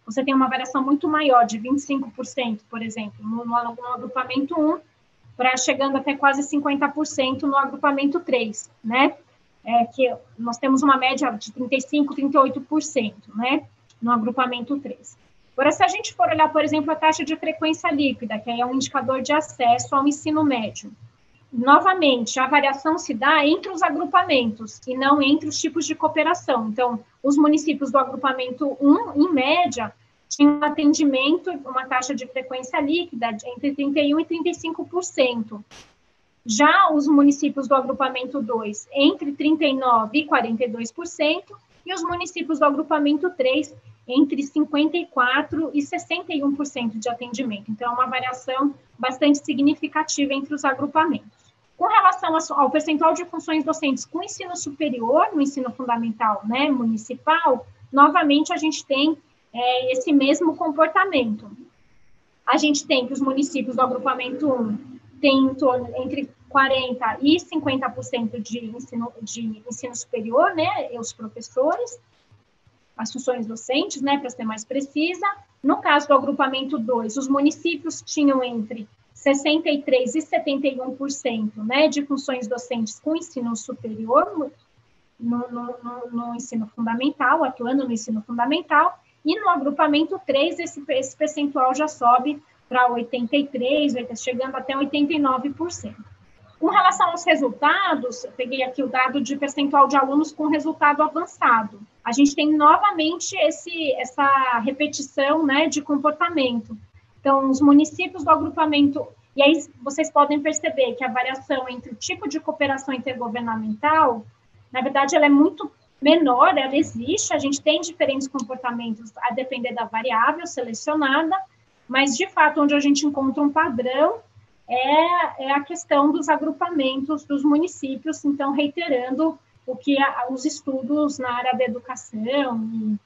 Você tem uma variação muito maior, de 25%, por exemplo, no agrupamento 1, chegando até quase 50% no agrupamento 3, né? Que nós temos uma média de 35%, 38%, né, no agrupamento 3. Agora, se a gente for olhar, por exemplo, a taxa de frequência líquida, que é um indicador de acesso ao ensino médio, novamente, a variação se dá entre os agrupamentos e não entre os tipos de cooperação. Então, os municípios do agrupamento 1, em média, tinham atendimento, uma taxa de frequência líquida entre 31% e 35%. Já os municípios do agrupamento 2, entre 39% e 42%, e os municípios do agrupamento 3, entre 54% e 61% de atendimento. Então, é uma variação bastante significativa entre os agrupamentos. Com relação ao percentual de funções docentes com ensino superior, no ensino fundamental, né, municipal, novamente a gente tem esse mesmo comportamento. A gente tem que os municípios do agrupamento 1 têm em torno entre 40% e 50% de ensino superior, né, os professores, as funções docentes, né, para ser mais precisa. No caso do agrupamento 2, os municípios tinham entre 63% e 71%, né, de funções docentes com ensino superior no ensino fundamental, atuando no ensino fundamental, e no agrupamento 3, esse percentual já sobe para 83%, chegando até 89%. Com relação aos resultados, eu peguei aqui o dado de percentual de alunos com resultado avançado. A gente tem novamente essa repetição, né, de comportamento. Então, os municípios do agrupamento, e aí vocês podem perceber que a variação entre o tipo de cooperação intergovernamental, na verdade, ela é muito menor, ela existe, a gente tem diferentes comportamentos a depender da variável selecionada, mas, de fato, onde a gente encontra um padrão é a questão dos agrupamentos dos municípios, então, reiterando o que os estudos na área da educação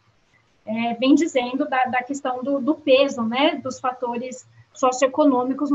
vem dizendo da questão do peso, né, dos fatores socioeconômicos,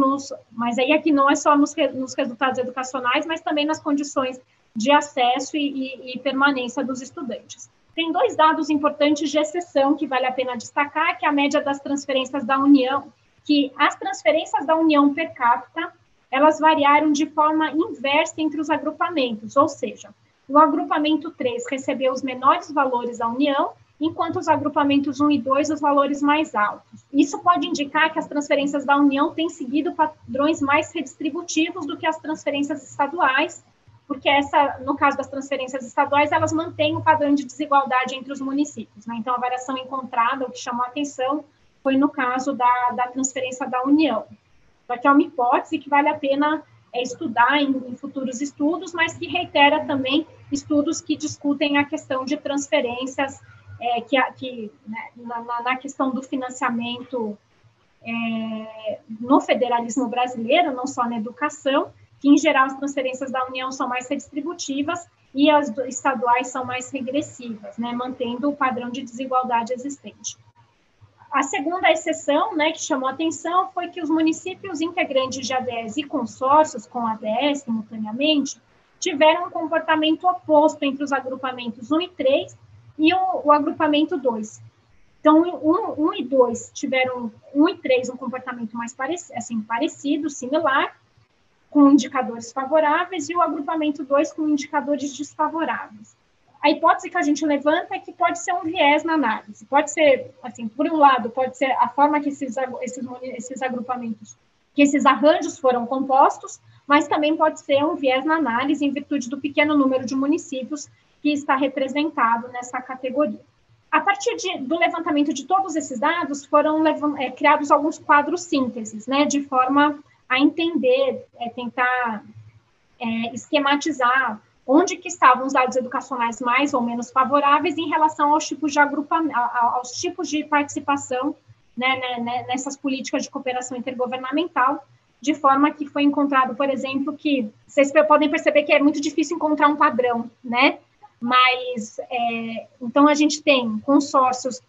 mas aí aqui não é só nos resultados educacionais, mas também nas condições de acesso e permanência dos estudantes. Tem 2 dados importantes de exceção que vale a pena destacar, que é a média das transferências da União, que as transferências da União per capita, elas variaram de forma inversa entre os agrupamentos, ou seja, o agrupamento 3 recebeu os menores valores da União, enquanto os agrupamentos 1 e 2, os valores mais altos. Isso pode indicar que as transferências da União têm seguido padrões mais redistributivos do que as transferências estaduais, porque no caso das transferências estaduais, elas mantêm o padrão de desigualdade entre os municípios, né? Então, a variação encontrada, o que chamou a atenção, foi no caso da transferência da União. Só que é uma hipótese que vale a pena estudar em futuros estudos, mas que reitera também estudos que discutem a questão de transferências, né, na questão do financiamento no federalismo brasileiro, não só na educação, que, em geral, as transferências da União são mais redistributivas e as estaduais são mais regressivas, né, mantendo o padrão de desigualdade existente. A segunda exceção, né, que chamou a atenção foi que os municípios integrantes de ADES e consórcios com ADES, simultaneamente, tiveram um comportamento oposto entre os agrupamentos 1 e 3 e o agrupamento 2. Então, 1 e 2 tiveram, 1 e 3, um comportamento mais parecido, similar, com indicadores favoráveis, e o agrupamento 2 com indicadores desfavoráveis. A hipótese que a gente levanta é que pode ser um viés na análise. Pode ser, assim, por um lado, pode ser a forma que esses agrupamentos, que esses arranjos foram compostos, mas também pode ser um viés na análise em virtude do pequeno número de municípios que está representado nessa categoria. A partir do levantamento de todos esses dados, foram criados alguns quadros sínteses, né, de forma a entender, tentar esquematizar onde que estavam os dados educacionais mais ou menos favoráveis em relação aos tipos de agrupamento, aos tipos de participação, né, nessas políticas de cooperação intergovernamental, de forma que foi encontrado, por exemplo, que vocês podem perceber que é muito difícil encontrar um padrão, né? Mas, então, a gente tem consórcios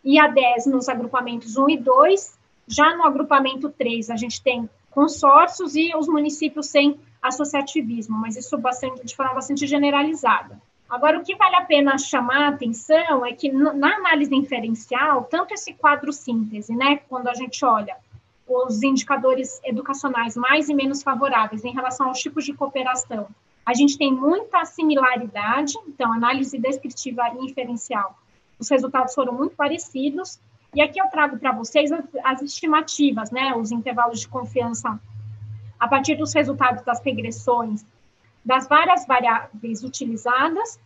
e ADES nos agrupamentos 1 e 2, já no agrupamento 3, a gente tem consórcios e os municípios sem associativismo, mas isso de forma bastante generalizada. Agora, o que vale a pena chamar a atenção é que, na análise inferencial, tanto esse quadro síntese, né, quando a gente olha os indicadores educacionais mais e menos favoráveis em relação aos tipos de cooperação, a gente tem muita similaridade, então, análise descritiva e inferencial, os resultados foram muito parecidos, e aqui eu trago para vocês as estimativas, né, os intervalos de confiança a partir dos resultados das regressões das várias variáveis utilizadas,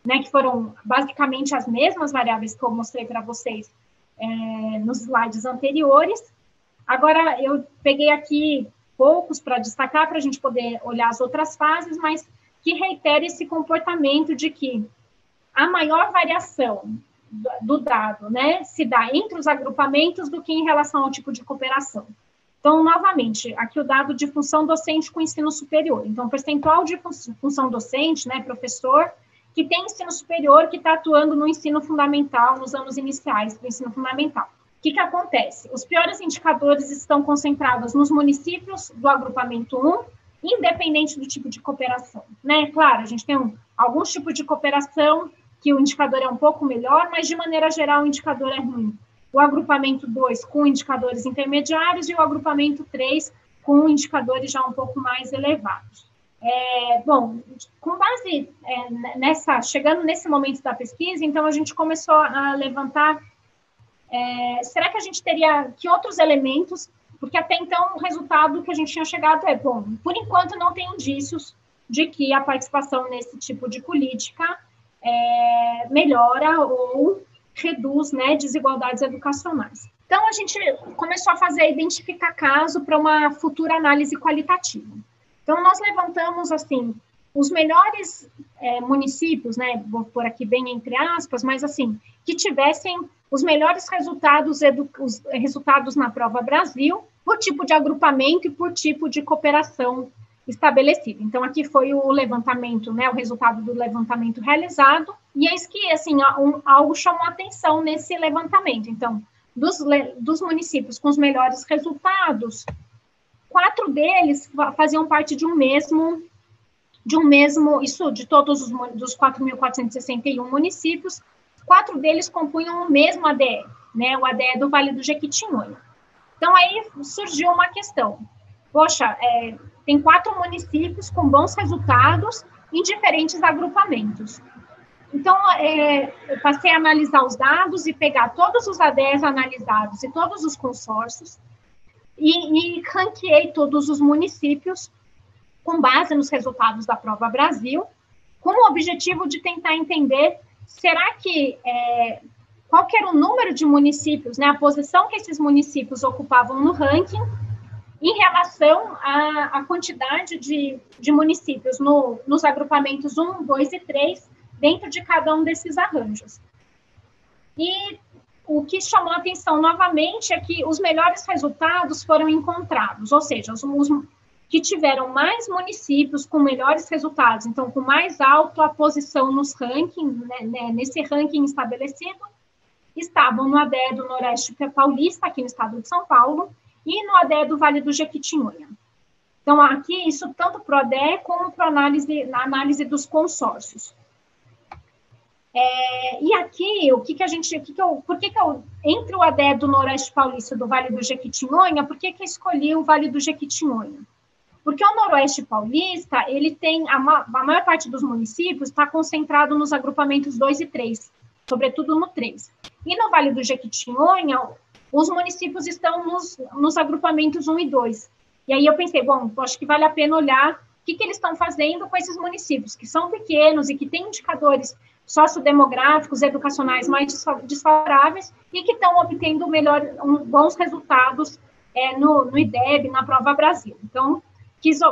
né, que foram basicamente as mesmas variáveis que eu mostrei para vocês nos slides anteriores. Agora, eu peguei aqui poucos para destacar, para a gente poder olhar as outras fases, mas que reitera esse comportamento de que a maior variação do dado, né, se dá entre os agrupamentos do que em relação ao tipo de cooperação. Então, novamente, aqui o dado de função docente com ensino superior. Então, percentual de função docente, né, professor, que tem ensino superior, que está atuando no ensino fundamental, nos anos iniciais do ensino fundamental. O que acontece? Os piores indicadores estão concentrados nos municípios do agrupamento 1, independente do tipo de cooperação, né? Claro, a gente tem alguns tipos de cooperação que o indicador é um pouco melhor, mas, de maneira geral, o indicador é ruim. O agrupamento 2 com indicadores intermediários e o agrupamento 3 com indicadores já um pouco mais elevados. Bom, com base chegando nesse momento da pesquisa, então a gente começou a levantar, será que a gente teria, que outros elementos, porque até então o resultado que a gente tinha chegado bom, por enquanto não tem indícios de que a participação nesse tipo de política melhora ou reduz, né, desigualdades educacionais. Então, a gente começou a identificar caso para uma futura análise qualitativa. Então, nós levantamos, assim, os melhores municípios, né, vou pôr aqui bem entre aspas, mas, assim, que tivessem os melhores resultados, os resultados na Prova Brasil, por tipo de agrupamento e por tipo de cooperação estabelecida. Então, aqui foi o levantamento, né, o resultado do levantamento realizado, e eis que, assim, algo chamou a atenção nesse levantamento. Então, dos municípios com os melhores resultados, 4 deles faziam parte de um mesmo, isso de todos dos 4.461 municípios, 4 deles compunham o mesmo ADE, né, o ADE do Vale do Jequitinhonha. Então, aí surgiu uma questão. Poxa, tem 4 municípios com bons resultados em diferentes agrupamentos. Então, eu passei a analisar os dados e pegar todos os ADEs analisados e todos os consórcios e ranqueei todos os municípios com base nos resultados da Prova Brasil, com o objetivo de tentar entender, qual que era o número de municípios, né, a posição que esses municípios ocupavam no ranking, em relação à quantidade de municípios nos agrupamentos 1, 2 e 3, dentro de cada um desses arranjos. E o que chamou a atenção novamente é que os melhores resultados foram encontrados, ou seja, os que tiveram mais municípios com melhores resultados, então com mais alta posição nos rankings, né, nesse ranking estabelecido, estavam no ADE do Noroeste Paulista, aqui no estado de São Paulo, e no ADE do Vale do Jequitinhonha. Então, aqui, isso tanto para o ADE como para a análise dos consórcios. E aqui, entre o ADE do Noroeste Paulista e do Vale do Jequitinhonha, por que eu escolhi o Vale do Jequitinhonha? Porque o Noroeste Paulista, ele tem, a maior parte dos municípios está concentrado nos agrupamentos 2 e 3, sobretudo no 3. E no Vale do Jequitinhonha, os municípios estão nos agrupamentos 1 e 2. E aí eu pensei, bom, acho que vale a pena olhar o que eles estão fazendo com esses municípios, que são pequenos e que têm indicadores sociodemográficos, educacionais mais desfavoráveis e que estão obtendo bons resultados no IDEB, na Prova Brasil. Então,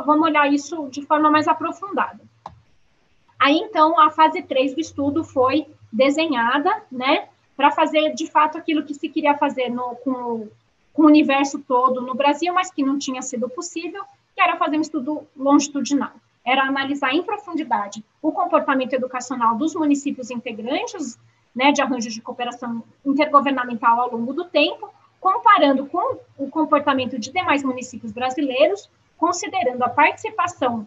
vamos olhar isso de forma mais aprofundada. Aí, então, a fase 3 do estudo foi desenhada, né, para fazer, de fato, aquilo que se queria fazer com o universo todo no Brasil, mas que não tinha sido possível, que era fazer um estudo longitudinal. Era analisar em profundidade o comportamento educacional dos municípios integrantes, né, de arranjos de cooperação intergovernamental ao longo do tempo, comparando com o comportamento de demais municípios brasileiros, considerando a participação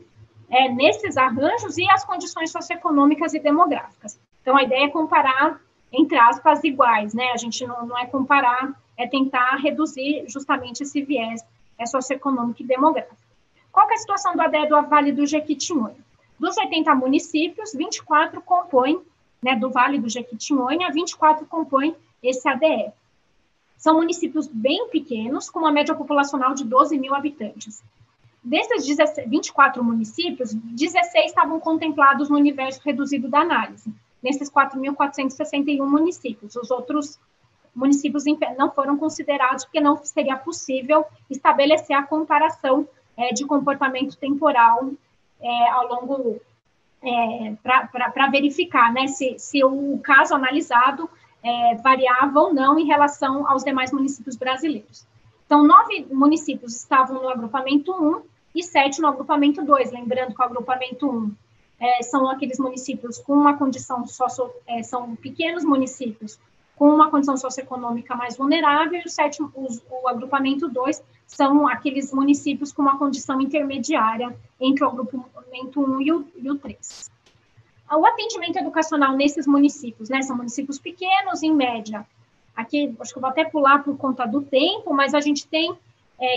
nesses arranjos e as condições socioeconômicas e demográficas. Então, a ideia é comparar, entre aspas, iguais, né? A gente não é comparar, é tentar reduzir justamente esse viés socioeconômico e demográfico. Qual que é a situação do ADE do Vale do Jequitinhonha? Dos 80 municípios, 24 compõem, né, do Vale do Jequitinhonha, 24 compõem esse ADE. São municípios bem pequenos, com uma média populacional de 12 mil habitantes. Desses 24 municípios, 16 estavam contemplados no universo reduzido da análise, nesses 4.461 municípios. Os outros municípios não foram considerados, porque não seria possível estabelecer a comparação de comportamento temporal ao longo, para verificar, né, se o caso analisado variava ou não em relação aos demais municípios brasileiros. Então, 9 municípios estavam no agrupamento 1 e 7 no agrupamento 2, lembrando que o agrupamento 1 são aqueles municípios com uma condição são pequenos municípios com uma condição socioeconômica mais vulnerável, e o agrupamento 2 são aqueles municípios com uma condição intermediária entre o agrupamento 1 e o 3. O atendimento educacional nesses municípios, né, são municípios pequenos, em média. Aqui, acho que eu vou até pular por conta do tempo, mas a gente tem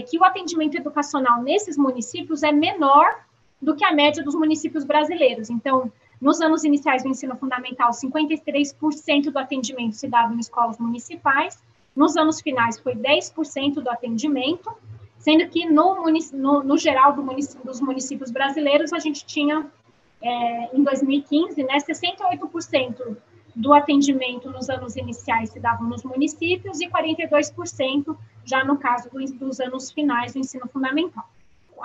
que o atendimento educacional nesses municípios é menor do que a média dos municípios brasileiros. Então, nos anos iniciais do ensino fundamental, 53% do atendimento se dava em escolas municipais. Nos anos finais, foi 10% do atendimento, sendo que no geral dos municípios brasileiros, a gente tinha, em 2015, né, 68% do atendimento nos anos iniciais se dava nos municípios e 42% já no caso dos anos finais do ensino fundamental. O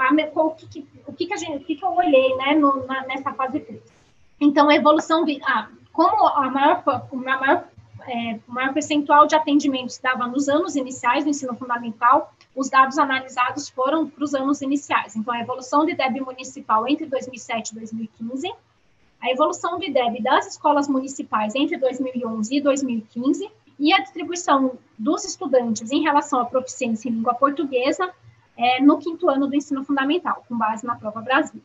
que eu olhei, né, nessa fase 3? Então, a evolução como o maior percentual de atendimento se dava nos anos iniciais do ensino fundamental, os dados analisados foram para os anos iniciais. Então, a evolução do IDEB municipal entre 2007 e 2015, a evolução do IDEB das escolas municipais entre 2011 e 2015, e a distribuição dos estudantes em relação à proficiência em língua portuguesa no 5º ano do ensino fundamental, com base na Prova Brasil.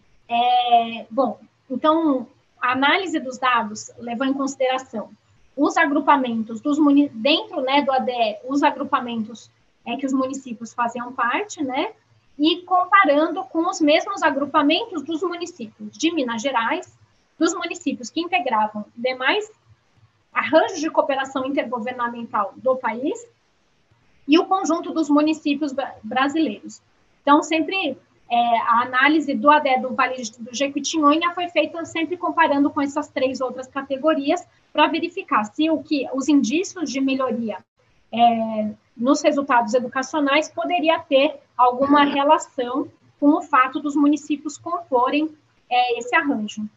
Então, a análise dos dados levou em consideração os agrupamentos dentro, né, do ADE, os agrupamentos que os municípios faziam parte, né, e comparando com os mesmos agrupamentos dos municípios de Minas Gerais, dos municípios que integravam demais arranjos de cooperação intergovernamental do país e o conjunto dos municípios brasileiros. Então, sempre a análise do ADE do Vale do Jequitinhonha foi feita sempre comparando com essas 3 outras categorias para verificar se os indícios de melhoria nos resultados educacionais poderia ter alguma relação com o fato dos municípios comporem esse arranjo.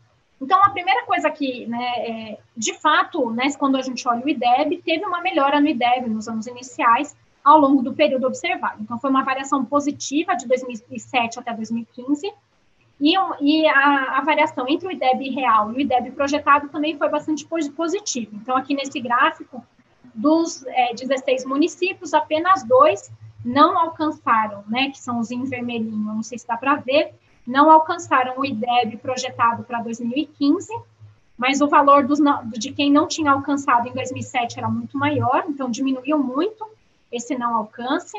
Então, a primeira coisa que, né, de fato, né, quando a gente olha o IDEB, teve uma melhora no IDEB nos anos iniciais, ao longo do período observado. Então, foi uma variação positiva de 2007 até 2015, e a variação entre o IDEB real e o IDEB projetado também foi bastante positiva. Então, aqui nesse gráfico, dos 16 municípios, apenas 2 não alcançaram, né, que são os em vermelhinho, não sei se dá para ver, não alcançaram o IDEB projetado para 2015, mas o valor de quem não tinha alcançado em 2007 era muito maior, então diminuiu muito esse não alcance,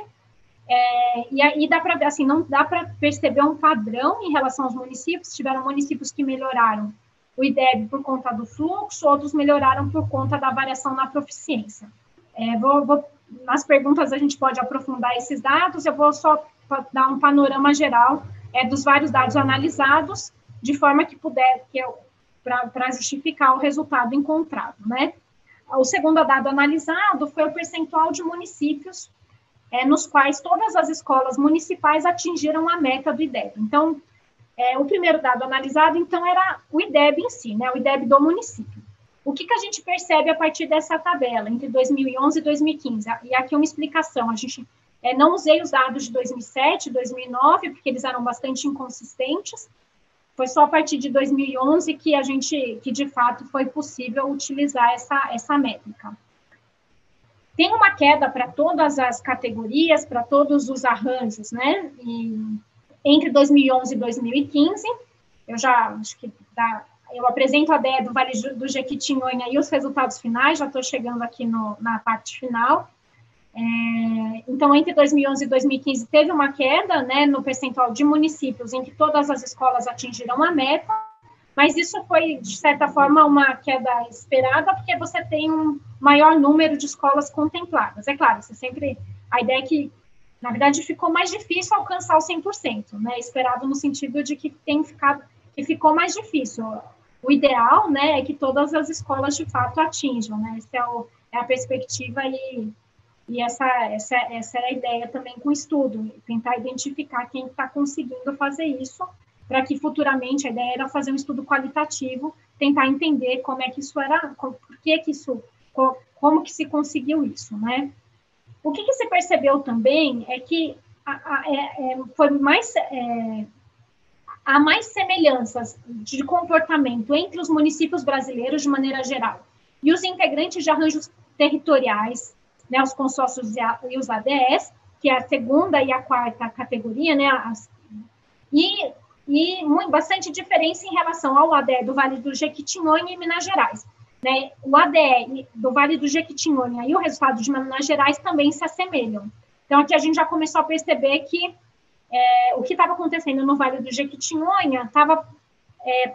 e aí dá para ver, assim, não dá para perceber um padrão em relação aos municípios. Tiveram municípios que melhoraram o IDEB por conta do fluxo, outros melhoraram por conta da variação na proficiência. Nas perguntas a gente pode aprofundar esses dados, eu vou só dar um panorama geral dos vários dados analisados, de forma que para justificar o resultado encontrado, né? O segundo dado analisado foi o percentual de municípios nos quais todas as escolas municipais atingiram a meta do IDEB. Então, o primeiro dado analisado, então, era o IDEB em si, né, o IDEB do município. O que a gente percebe a partir dessa tabela, entre 2011 e 2015? E aqui uma explicação, a gente não usei os dados de 2007, 2009, porque eles eram bastante inconsistentes. Foi só a partir de 2011 que de fato foi possível utilizar essa métrica. Tem uma queda para todas as categorias, para todos os arranjos, né? E entre 2011 e 2015, eu apresento a ideia do Vale do Jequitinhonha e os resultados finais, já estou chegando aqui na parte final. Então, entre 2011 e 2015, teve uma queda, né, no percentual de municípios em que todas as escolas atingiram a meta, mas isso foi, de certa forma, uma queda esperada, porque você tem um maior número de escolas contempladas. É claro, a ideia é que, na verdade, ficou mais difícil alcançar o 100%, né, esperado no sentido de que ficou mais difícil. O ideal, né, é que todas as escolas, de fato, atinjam, né, essa é a perspectiva e essa é a ideia também com o estudo, tentar identificar quem está conseguindo fazer isso, para que futuramente a ideia era fazer um estudo qualitativo, tentar entender como é que isso era, por que isso como que se conseguiu isso, né? O que se percebeu também é que há mais semelhanças de comportamento entre os municípios brasileiros de maneira geral e os integrantes de arranjos territoriais, né, os consórcios e os ADEs, que é a segunda e a quarta categoria, né, bastante diferença em relação ao ADE do Vale do Jequitinhonha e Minas Gerais. Né? O ADE do Vale do Jequitinhonha e o resultado de Minas Gerais também se assemelham. Então, aqui a gente já começou a perceber que o que estava acontecendo no Vale do Jequitinhonha estava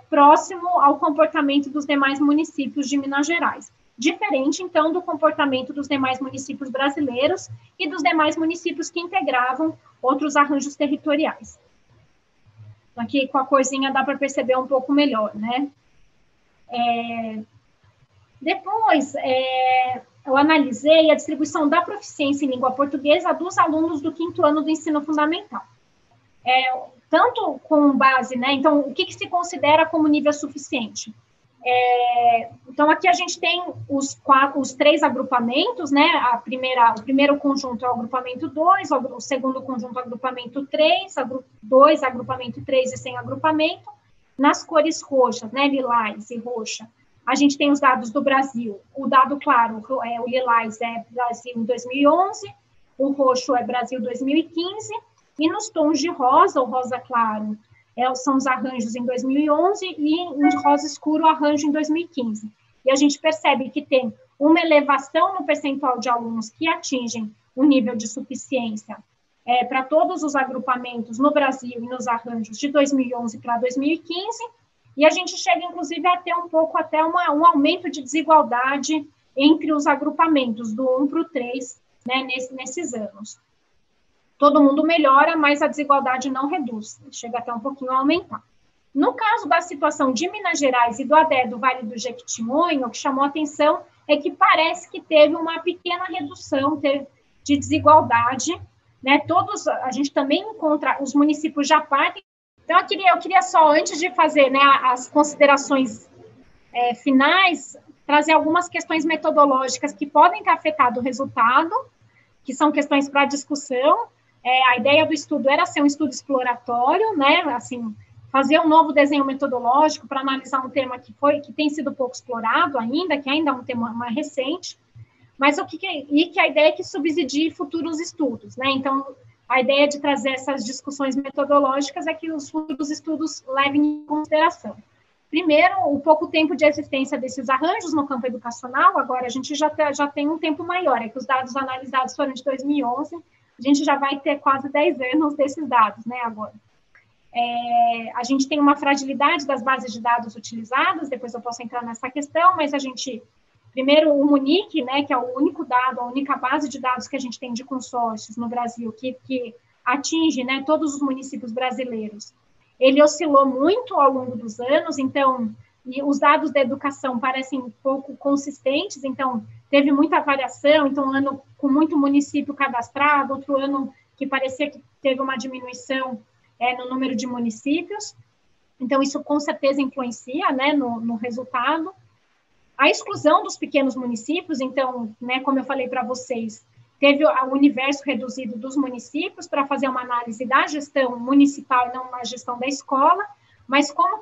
próximo ao comportamento dos demais municípios de Minas Gerais. Diferente, então, do comportamento dos demais municípios brasileiros e dos demais municípios que integravam outros arranjos territoriais. Aqui, com a corzinha, dá para perceber um pouco melhor, né? Depois, eu analisei a distribuição da proficiência em língua portuguesa dos alunos do 5º ano do ensino fundamental. Tanto com base, né? Então, o que se considera como nível suficiente? Então, aqui a gente tem os 3 agrupamentos, né? O primeiro conjunto é o agrupamento 2, o segundo conjunto é o agrupamento 3, 2, agrupamento 3 e sem agrupamento. Nas cores roxas, né? Lilás e roxa, a gente tem os dados do Brasil. O dado claro, o lilás é Brasil em 2011, o roxo é Brasil 2015, e nos tons de rosa, o rosa claro, são os arranjos em 2011 e em rosa escuro o arranjo em 2015. E a gente percebe que tem uma elevação no percentual de alunos que atingem o nível de suficiência para todos os agrupamentos no Brasil e nos arranjos de 2011 para 2015, e a gente chega, inclusive, a ter um pouco até um aumento de desigualdade entre os agrupamentos, do 1 para o 3, né, nesses anos. Todo mundo melhora, mas a desigualdade não reduz, chega até um pouquinho a aumentar. No caso da situação de Minas Gerais e do ADE do Vale do Jequitinhonha, o que chamou a atenção é que parece que teve uma pequena redução de desigualdade, né? A gente também encontra os municípios já partem. Então, eu queria só, antes de fazer, né, as considerações finais, trazer algumas questões metodológicas que podem ter afetado o resultado, que são questões para discussão. A ideia do estudo era ser um estudo exploratório, né, assim, fazer um novo desenho metodológico para analisar um tema que tem sido pouco explorado ainda, que ainda é um tema mais recente, mas que a ideia é que subsidie futuros estudos, né? Então, a ideia de trazer essas discussões metodológicas é que os futuros estudos levem em consideração. Primeiro, o pouco tempo de existência desses arranjos no campo educacional, agora a gente já tem um tempo maior, que os dados analisados foram de 2011, a gente já vai ter quase 10 anos desses dados, né, agora. A gente tem uma fragilidade das bases de dados utilizadas, depois eu posso entrar nessa questão, mas primeiro, o MUNIC, né, que é o único dado, a única base de dados que a gente tem de consórcios no Brasil, que atinge, né, todos os municípios brasileiros, ele oscilou muito ao longo dos anos, então, e os dados da educação parecem pouco consistentes, então, teve muita variação, então, um ano com muito município cadastrado, outro ano que parecia que teve uma diminuição no número de municípios, então, isso com certeza influencia, né, no resultado. A exclusão dos pequenos municípios, então, né, como eu falei para vocês, teve o universo reduzido dos municípios para fazer uma análise da gestão municipal e não uma gestão da escola, mas como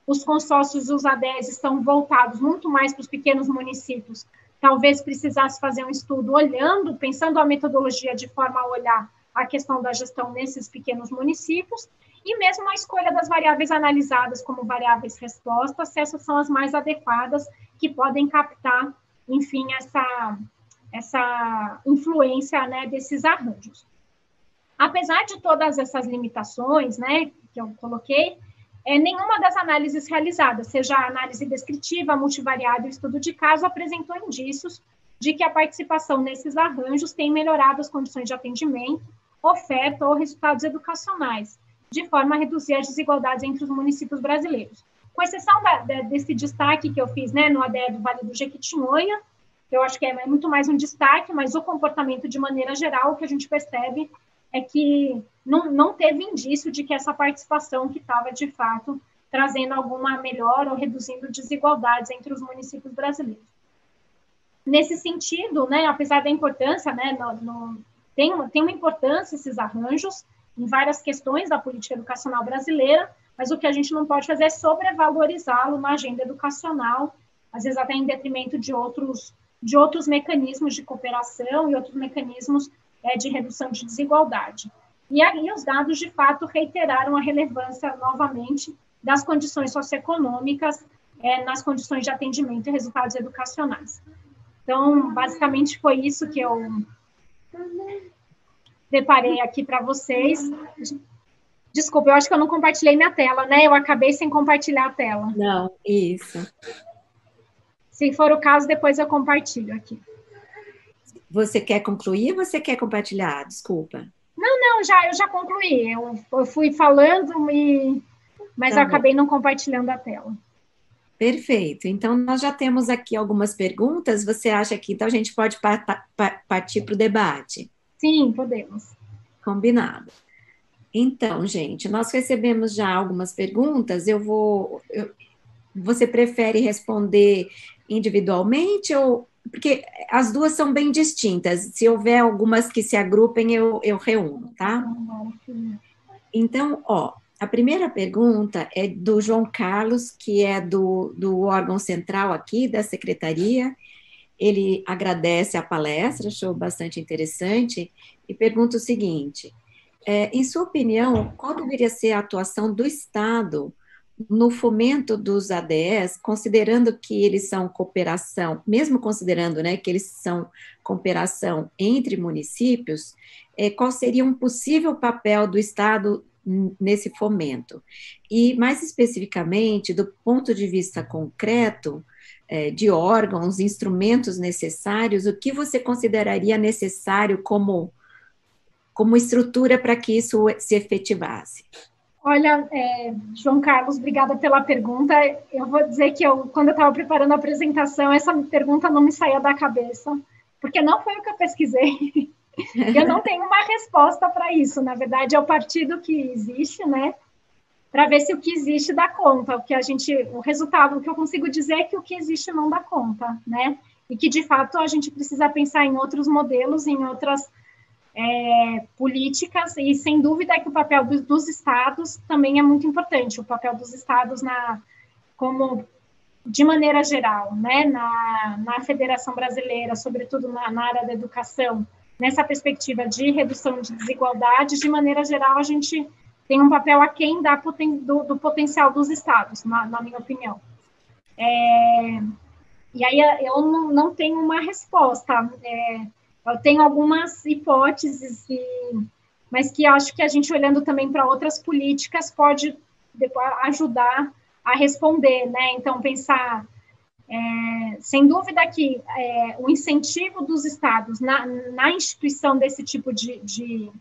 os consórcios e os ADEs estão voltados muito mais para os pequenos municípios, talvez precisasse fazer um estudo pensando a metodologia de forma a olhar a questão da gestão nesses pequenos municípios, e mesmo a escolha das variáveis analisadas como variáveis respostas, se essas são as mais adequadas, que podem captar, enfim, essa influência, né, desses arranjos. Apesar de todas essas limitações, né, que eu coloquei, nenhuma das análises realizadas, seja a análise descritiva, multivariada e o estudo de caso, apresentou indícios de que a participação nesses arranjos tem melhorado as condições de atendimento, oferta ou resultados educacionais, de forma a reduzir as desigualdades entre os municípios brasileiros. Com exceção desse destaque que eu fiz, né, no ADE do Vale do Jequitinhonha, eu acho que é muito mais um destaque, mas o comportamento de maneira geral, o que a gente percebe é que não teve indício de que essa participação que estava, de fato, trazendo alguma melhora ou reduzindo desigualdades entre os municípios brasileiros. nesse sentido, né, apesar da importância, né, tem uma importância esses arranjos em várias questões da política educacional brasileira, mas o que a gente não pode fazer é sobrevalorizá-lo na agenda educacional, às vezes até em detrimento de outros mecanismos de cooperação e outros mecanismos de redução de desigualdade. E aí os dados, de fato, reiteraram a relevância, novamente, das condições socioeconômicas nas condições de atendimento e resultados educacionais. Então, basicamente, foi isso que eu preparei aqui para vocês. Desculpa, eu acho que eu não compartilhei minha tela, né? Eu acabei sem compartilhar a tela. Não, isso. Se for o caso, depois eu compartilho aqui. Você quer concluir ou você quer compartilhar? Desculpa. Não, eu já concluí. Eu fui falando, mas eu acabei não compartilhando a tela. Perfeito. Então, nós já temos aqui algumas perguntas. Você acha que então a gente pode partir para o debate? Sim, podemos. Combinado. Então, gente, nós recebemos já algumas perguntas. Você prefere responder individualmente ou porque as duas são bem distintas. Se houver algumas que se agrupem, eu reúno, tá? Então, a primeira pergunta é do João Carlos, que é do órgão central aqui, da secretaria. Ele agradece a palestra, achou bastante interessante, e pergunta o seguinte: em sua opinião, qual deveria ser a atuação do Estado no fomento dos ADEs, considerando que eles são cooperação, mesmo considerando, né, que eles são cooperação entre municípios, qual seria um possível papel do Estado nesse fomento? E, mais especificamente, do ponto de vista concreto, de órgãos, instrumentos necessários, o que você consideraria necessário como estrutura para que isso se efetivasse? Olha, João Carlos, obrigada pela pergunta. Eu vou dizer que quando eu estava preparando a apresentação, essa pergunta não me saía da cabeça, porque não foi o que eu pesquisei. Eu não tenho uma resposta para isso. Na verdade, é o partido que existe, né? Para ver se o que existe dá conta. O resultado, o que eu consigo dizer é que o que existe não dá conta, né? E que, de fato, a gente precisa pensar em outros modelos, em outras políticas, e sem dúvida é que o papel dos estados também é muito importante, o papel dos estados como de maneira geral, né, na Federação Brasileira, sobretudo na área da educação, nessa perspectiva de redução de desigualdades, de maneira geral, a gente tem um papel aquém do potencial dos estados, na minha opinião. E aí eu não tenho uma resposta. Eu tenho algumas hipóteses, mas que acho que a gente, olhando também para outras políticas, pode ajudar a responder, né? Então, pensar, sem dúvida que o incentivo dos estados na instituição desse tipo de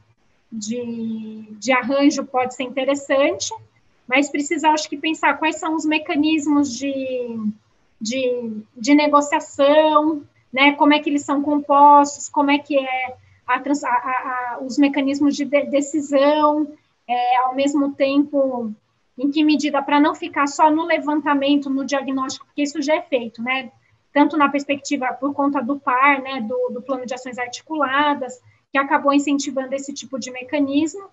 arranjo pode ser interessante, mas precisa, acho que, pensar quais são os mecanismos de negociação, né, como é que eles são compostos, como é que os mecanismos de decisão, ao mesmo tempo, em que medida, para não ficar só no levantamento, no diagnóstico, porque isso já é feito, né, tanto na perspectiva por conta do PAR, né, do Plano de Ações Articuladas, que acabou incentivando esse tipo de mecanismo,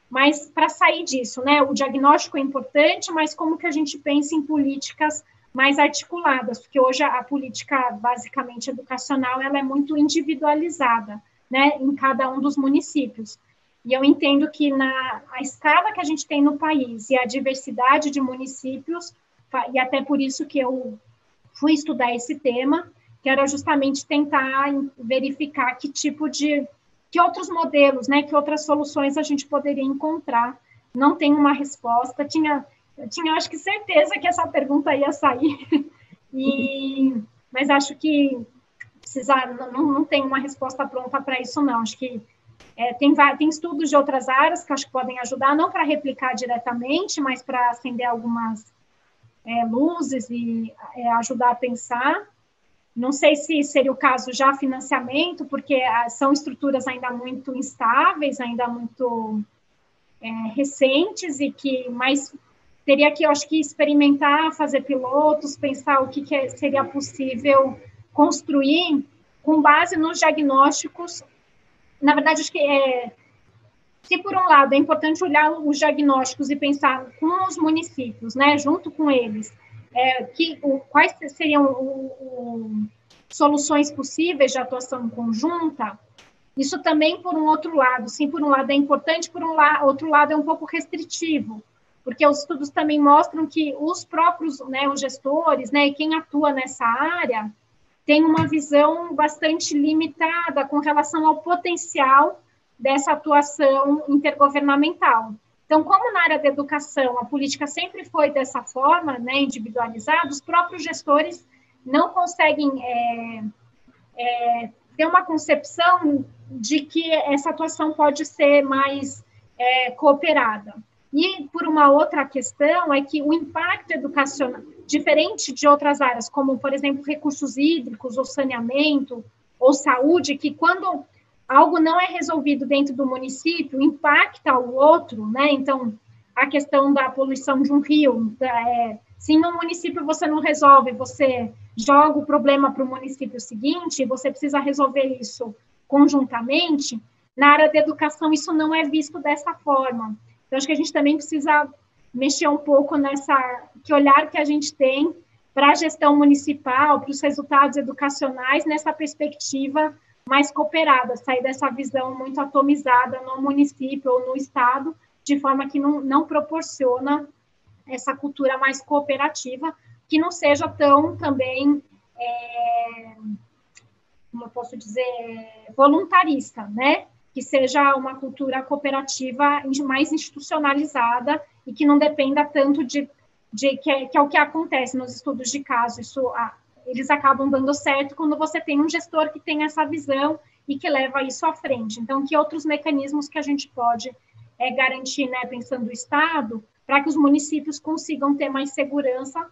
mas para sair disso, né, o diagnóstico é importante, mas como que a gente pensa em políticas mais articuladas, porque hoje a política, basicamente, educacional, ela é muito individualizada, né, em cada um dos municípios. E eu entendo que a escala que a gente tem no país e a diversidade de municípios, e até por isso que eu fui estudar esse tema, que era justamente tentar verificar que outros modelos, né, que outras soluções a gente poderia encontrar. Não tem uma resposta, eu tinha, acho que, certeza que essa pergunta ia sair, mas acho que não tem uma resposta pronta para isso, não. Acho que tem estudos de outras áreas que acho que podem ajudar, não para replicar diretamente, mas para acender algumas luzes e ajudar a pensar. Não sei se seria o caso já financiamento, porque são estruturas ainda muito instáveis, ainda muito recentes, mas teria que, eu acho que, experimentar, fazer pilotos, pensar o que seria possível construir com base nos diagnósticos. Na verdade, acho que se por um lado é importante olhar os diagnósticos e pensar com os municípios, né, junto com eles, quais seriam soluções possíveis de atuação conjunta, isso também, por um outro lado, sim, por um lado é importante, por outro lado é um pouco restritivo, porque os estudos também mostram que os próprios, né, os gestores, né, e quem atua nessa área, tem uma visão bastante limitada com relação ao potencial dessa atuação intergovernamental. Então, como na área da educação a política sempre foi dessa forma, né, individualizada, os próprios gestores não conseguem ter uma concepção de que essa atuação pode ser mais cooperada. E, por uma outra questão, é que o impacto educacional, diferente de outras áreas, como, por exemplo, recursos hídricos, ou saneamento, ou saúde, que quando algo não é resolvido dentro do município, impacta o outro, né? Então, a questão da poluição de um rio, se no município você não resolve, você joga o problema para o município seguinte, você precisa resolver isso conjuntamente. Na área da educação, isso não é visto dessa forma. Então, acho que a gente também precisa mexer um pouco que olhar que a gente tem para a gestão municipal, para os resultados educacionais, nessa perspectiva mais cooperada, sair dessa visão muito atomizada no município ou no estado, de forma que não proporciona essa cultura mais cooperativa, que não seja tão também, como eu posso dizer, voluntarista, né? Que seja uma cultura cooperativa mais institucionalizada e que não dependa tanto que é o que acontece nos estudos de caso. Eles acabam dando certo quando você tem um gestor que tem essa visão e que leva isso à frente. Então, que outros mecanismos que a gente pode garantir, né, pensando no Estado, para que os municípios consigam ter mais segurança,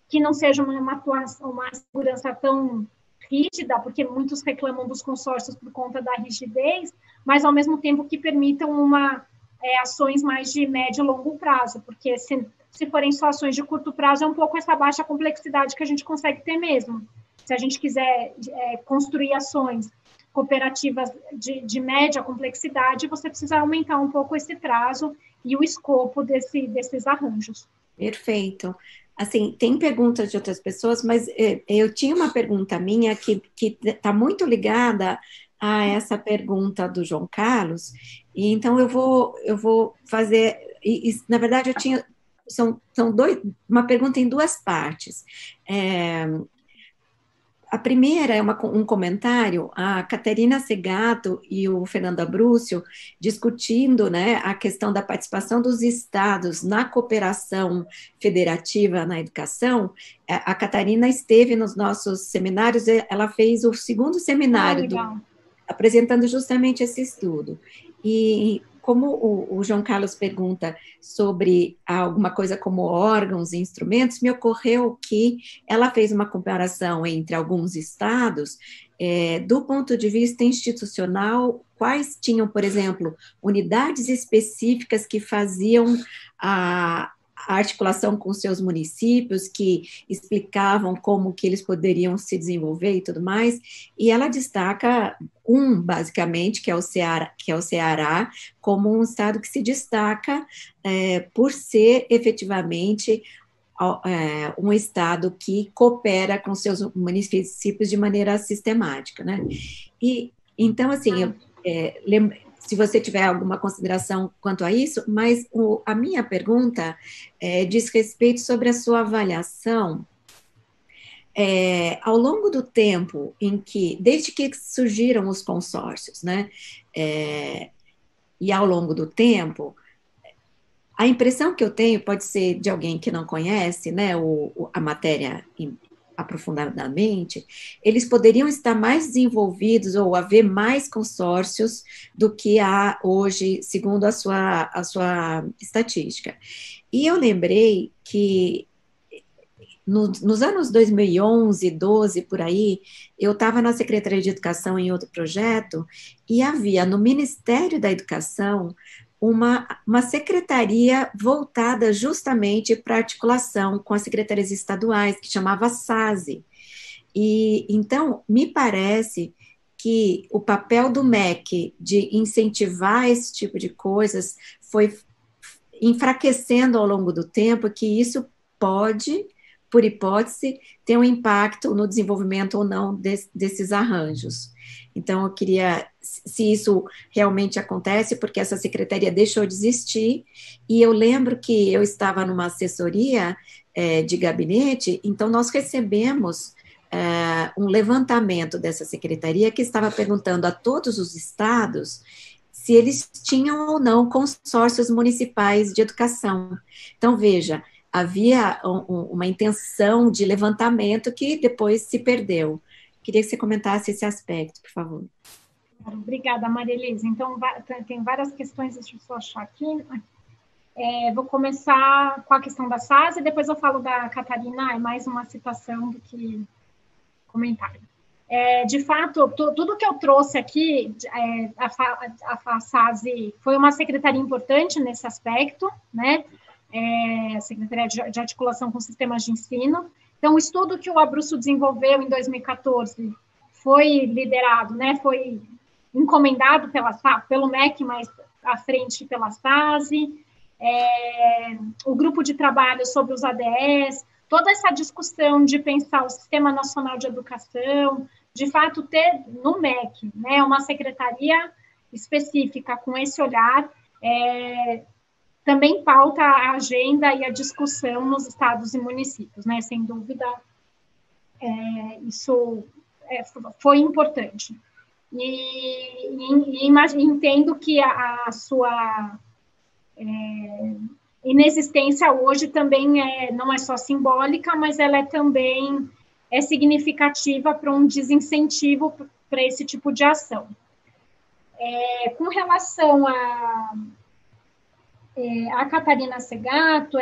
que não seja uma segurança tão rígida, porque muitos reclamam dos consórcios por conta da rigidez, mas, ao mesmo tempo, que permitam ações mais de médio e longo prazo, porque se forem só ações de curto prazo, é um pouco essa baixa complexidade que a gente consegue ter mesmo. Se a gente quiser construir ações cooperativas de média complexidade, você precisa aumentar um pouco esse prazo e o escopo desses arranjos. Perfeito. Assim, tem perguntas de outras pessoas, mas eu tinha uma pergunta minha que está muito ligada a essa pergunta do João Carlos, e então eu vou fazer, na verdade eu tinha, são uma pergunta em duas partes. A primeira é um comentário, a Caterina Segato e o Fernando Abrúcio discutindo, né, a questão da participação dos estados na cooperação federativa na educação. A Catarina esteve nos nossos seminários, ela fez o segundo seminário apresentando justamente esse estudo. E como o João Carlos pergunta sobre alguma coisa como órgãos e instrumentos, me ocorreu que ela fez uma comparação entre alguns estados, do ponto de vista institucional, quais tinham, por exemplo, unidades específicas que faziam a articulação com seus municípios, que explicavam como que eles poderiam se desenvolver e tudo mais, e ela destaca basicamente, que é o Ceará, como um estado que se destaca por ser efetivamente um estado que coopera com seus municípios de maneira sistemática, né? E, então, assim, se você tiver alguma consideração quanto a isso, mas a minha pergunta diz respeito sobre a sua avaliação ao longo do tempo desde que surgiram os consórcios, né, e ao longo do tempo, a impressão que eu tenho pode ser de alguém que não conhece, né, a matéria aprofundadamente, eles poderiam estar mais desenvolvidos ou haver mais consórcios do que há hoje, segundo a sua estatística. E eu lembrei que nos anos 2011, 12, por aí, eu estava na Secretaria de Educação em outro projeto e havia no Ministério da Educação uma secretaria voltada justamente para articulação com as secretarias estaduais, que chamava SASE. E então me parece que o papel do MEC de incentivar esse tipo de coisas foi enfraquecendo ao longo do tempo, que isso pode, por hipótese, ter um impacto no desenvolvimento ou não desses arranjos. Então, eu queria, se isso realmente acontece, porque essa secretaria deixou de existir, e eu lembro que eu estava numa assessoria de gabinete, então nós recebemos um levantamento dessa secretaria que estava perguntando a todos os estados se eles tinham ou não consórcios municipais de educação. Então, veja, havia uma intenção de levantamento que depois se perdeu. Queria que você comentasse esse aspecto, por favor. Obrigada, Maria Elisa. Então, tem várias questões, deixa eu só achar aqui. Vou começar com a questão da SAS e depois eu falo da Catarina, é mais uma citação do que comentário. De fato, tudo que eu trouxe aqui, a SASE foi uma secretaria importante nesse aspecto, né? A Secretaria de Articulação com Sistemas de Ensino. Então, o estudo que o Abruzzo desenvolveu em 2014 foi liderado, né? Foi encomendado pelo MEC, mas à frente pela SASE. O grupo de trabalho sobre os ADS, toda essa discussão de pensar o Sistema Nacional de Educação, de fato ter no MEC, né, uma secretaria específica com esse olhar, também pauta a agenda e a discussão nos estados e municípios, né, sem dúvida, isso foi importante. E entendo que a sua inexistência hoje também não é só simbólica, mas ela também é significativa para um desincentivo para esse tipo de ação. Com relação a Catarina Segato,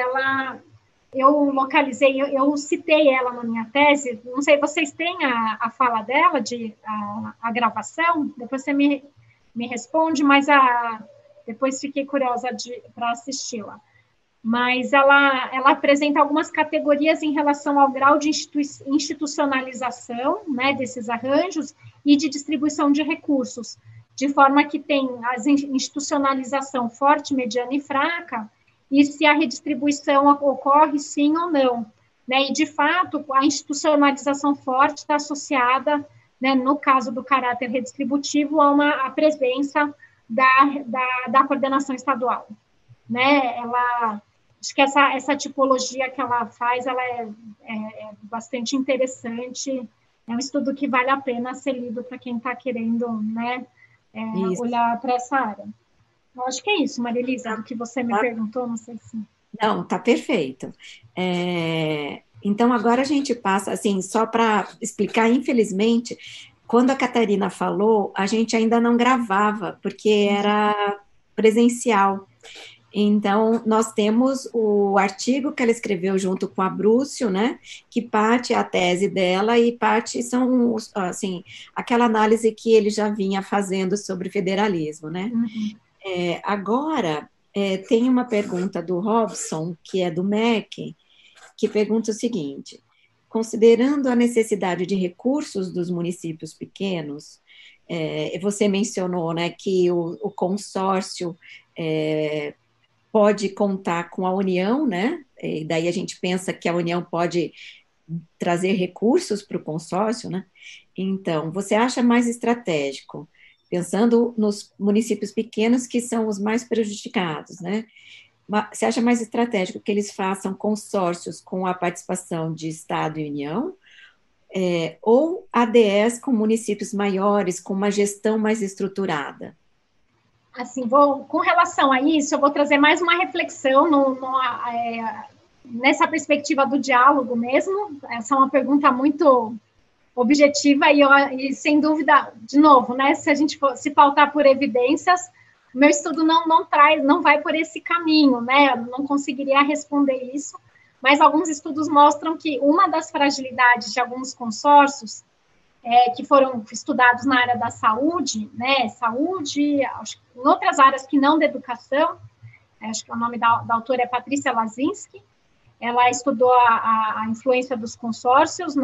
eu localizei, eu citei ela na minha tese, não sei, vocês têm a fala dela, a gravação? Depois você me responde, mas depois fiquei curiosa para assisti-la. Mas ela apresenta algumas categorias em relação ao grau de institucionalização, né, desses arranjos e de distribuição de recursos, de forma que tem a institucionalização forte, mediana e fraca, e se a redistribuição ocorre sim ou não. Né? E, de fato, a institucionalização forte está associada, né, no caso do caráter redistributivo, a presença da coordenação estadual. Né? Acho que essa tipologia que ela faz, ela é bastante interessante, é um estudo que vale a pena ser lido para quem está querendo, né, olhar para essa área. Eu acho que é isso, Maria Elisa, do que você me perguntou, não sei se... Não, tá perfeito. Então, agora a gente passa, assim, só para explicar, infelizmente, quando a Catarina falou, a gente ainda não gravava, porque era presencial. Então, nós temos o artigo que ela escreveu junto com a Abruzzo, né, que parte é a tese dela e parte são, assim, aquela análise que ele já vinha fazendo sobre federalismo, né. Uhum. Agora, tem uma pergunta do Robson, que é do MEC, que pergunta o seguinte: considerando a necessidade de recursos dos municípios pequenos, você mencionou, né, que o consórcio pode contar com a União, né? E daí a gente pensa que a União pode trazer recursos para o consórcio, né? Então, você acha mais estratégico, pensando nos municípios pequenos que são os mais prejudicados, né? Você acha mais estratégico que eles façam consórcios com a participação de Estado e União, ou ADS com municípios maiores, com uma gestão mais estruturada? Assim, com relação a isso, eu vou trazer mais uma reflexão nessa perspectiva do diálogo mesmo. Essa é uma pergunta muito objetiva e sem dúvida, de novo, né, se a gente se pautar por evidências, o meu estudo não vai por esse caminho, né, eu não conseguiria responder isso, mas alguns estudos mostram que uma das fragilidades de alguns consórcios que foram estudados na área da saúde, né, acho que em outras áreas que não da educação, acho que o nome da autora é Patrícia Lazinski, ela estudou a influência dos consórcios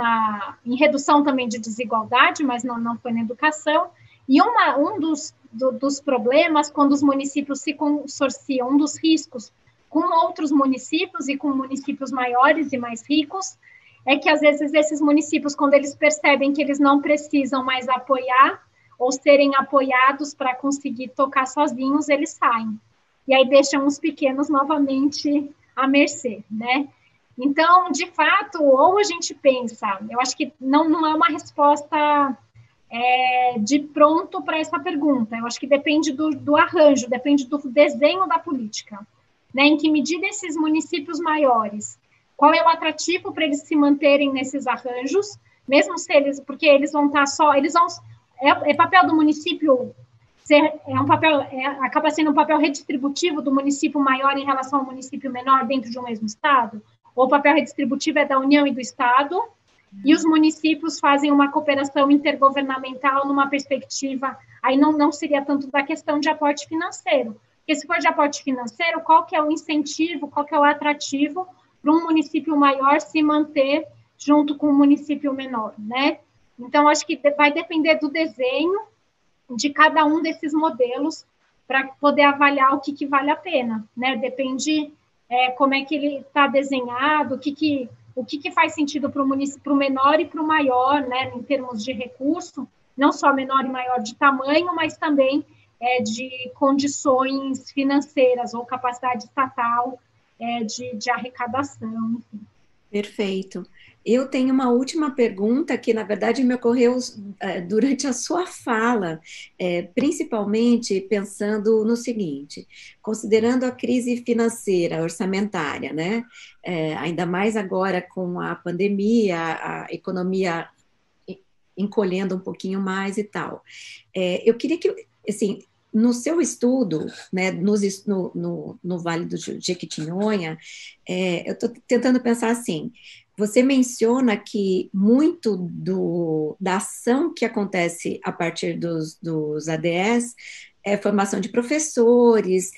em redução também de desigualdade, mas não foi na educação. E um dos problemas, quando os municípios se consorciam, um dos riscos com outros municípios e com municípios maiores e mais ricos, é que, às vezes, esses municípios, quando eles percebem que eles não precisam mais apoiar ou serem apoiados para conseguir tocar sozinhos, eles saem. E aí deixam os pequenos novamente à mercê, né? Então, de fato, ou a gente pensa, eu acho que não é uma resposta de pronto para essa pergunta, eu acho que depende do arranjo, depende do desenho da política, né? Em que medida esses municípios maiores, qual é o atrativo para eles se manterem nesses arranjos, mesmo se eles, porque eles vão estar é papel do município acaba sendo um papel redistributivo do município maior em relação ao município menor dentro de um mesmo estado, ou o papel redistributivo é da União e do Estado, e os municípios fazem uma cooperação intergovernamental numa perspectiva, aí não seria tanto da questão de aporte financeiro, porque se for de aporte financeiro, qual que é o incentivo, qual que é o atrativo para um município maior se manter junto com um município menor, né? Então, acho que vai depender do desenho de cada um desses modelos para poder avaliar o que vale a pena, né? Depende como é que ele está desenhado, o que faz sentido para o município, para o menor e para o maior, né? Em termos de recurso, não só menor e maior de tamanho, mas também de condições financeiras ou capacidade estatal de arrecadação, enfim. Perfeito. Eu tenho uma última pergunta que, na verdade, me ocorreu durante a sua fala, principalmente pensando no seguinte, considerando a crise financeira, orçamentária, né? Ainda mais agora com a pandemia, a economia encolhendo um pouquinho mais e tal. Eu queria que, assim, no seu estudo, né, no Vale do Jequitinhonha, eu estou tentando pensar assim, você menciona que muito da ação que acontece a partir dos ADS é formação de professores,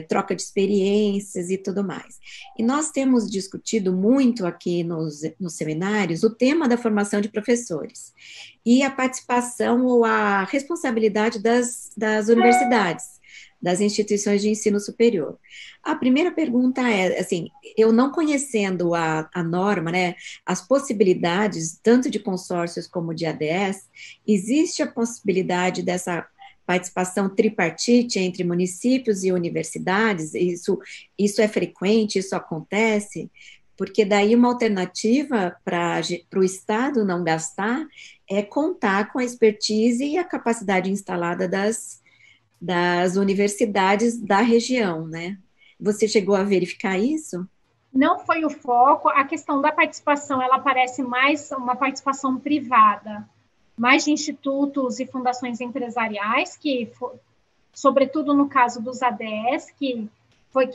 troca de experiências e tudo mais. E nós temos discutido muito aqui nos seminários o tema da formação de professores e a participação ou a responsabilidade das universidades, das instituições de ensino superior. A primeira pergunta é, assim, eu não conhecendo a norma, né, as possibilidades, tanto de consórcios como de ADS, existe a possibilidade dessa participação tripartite entre municípios e universidades? Isso é frequente, isso acontece? Porque daí uma alternativa para o Estado não gastar é contar com a expertise e a capacidade instalada das universidades da região, né? Você chegou a verificar isso? Não foi o foco. A questão da participação, ela parece mais uma participação privada, mais de institutos e fundações empresariais, que, sobretudo no caso dos ADS, que foi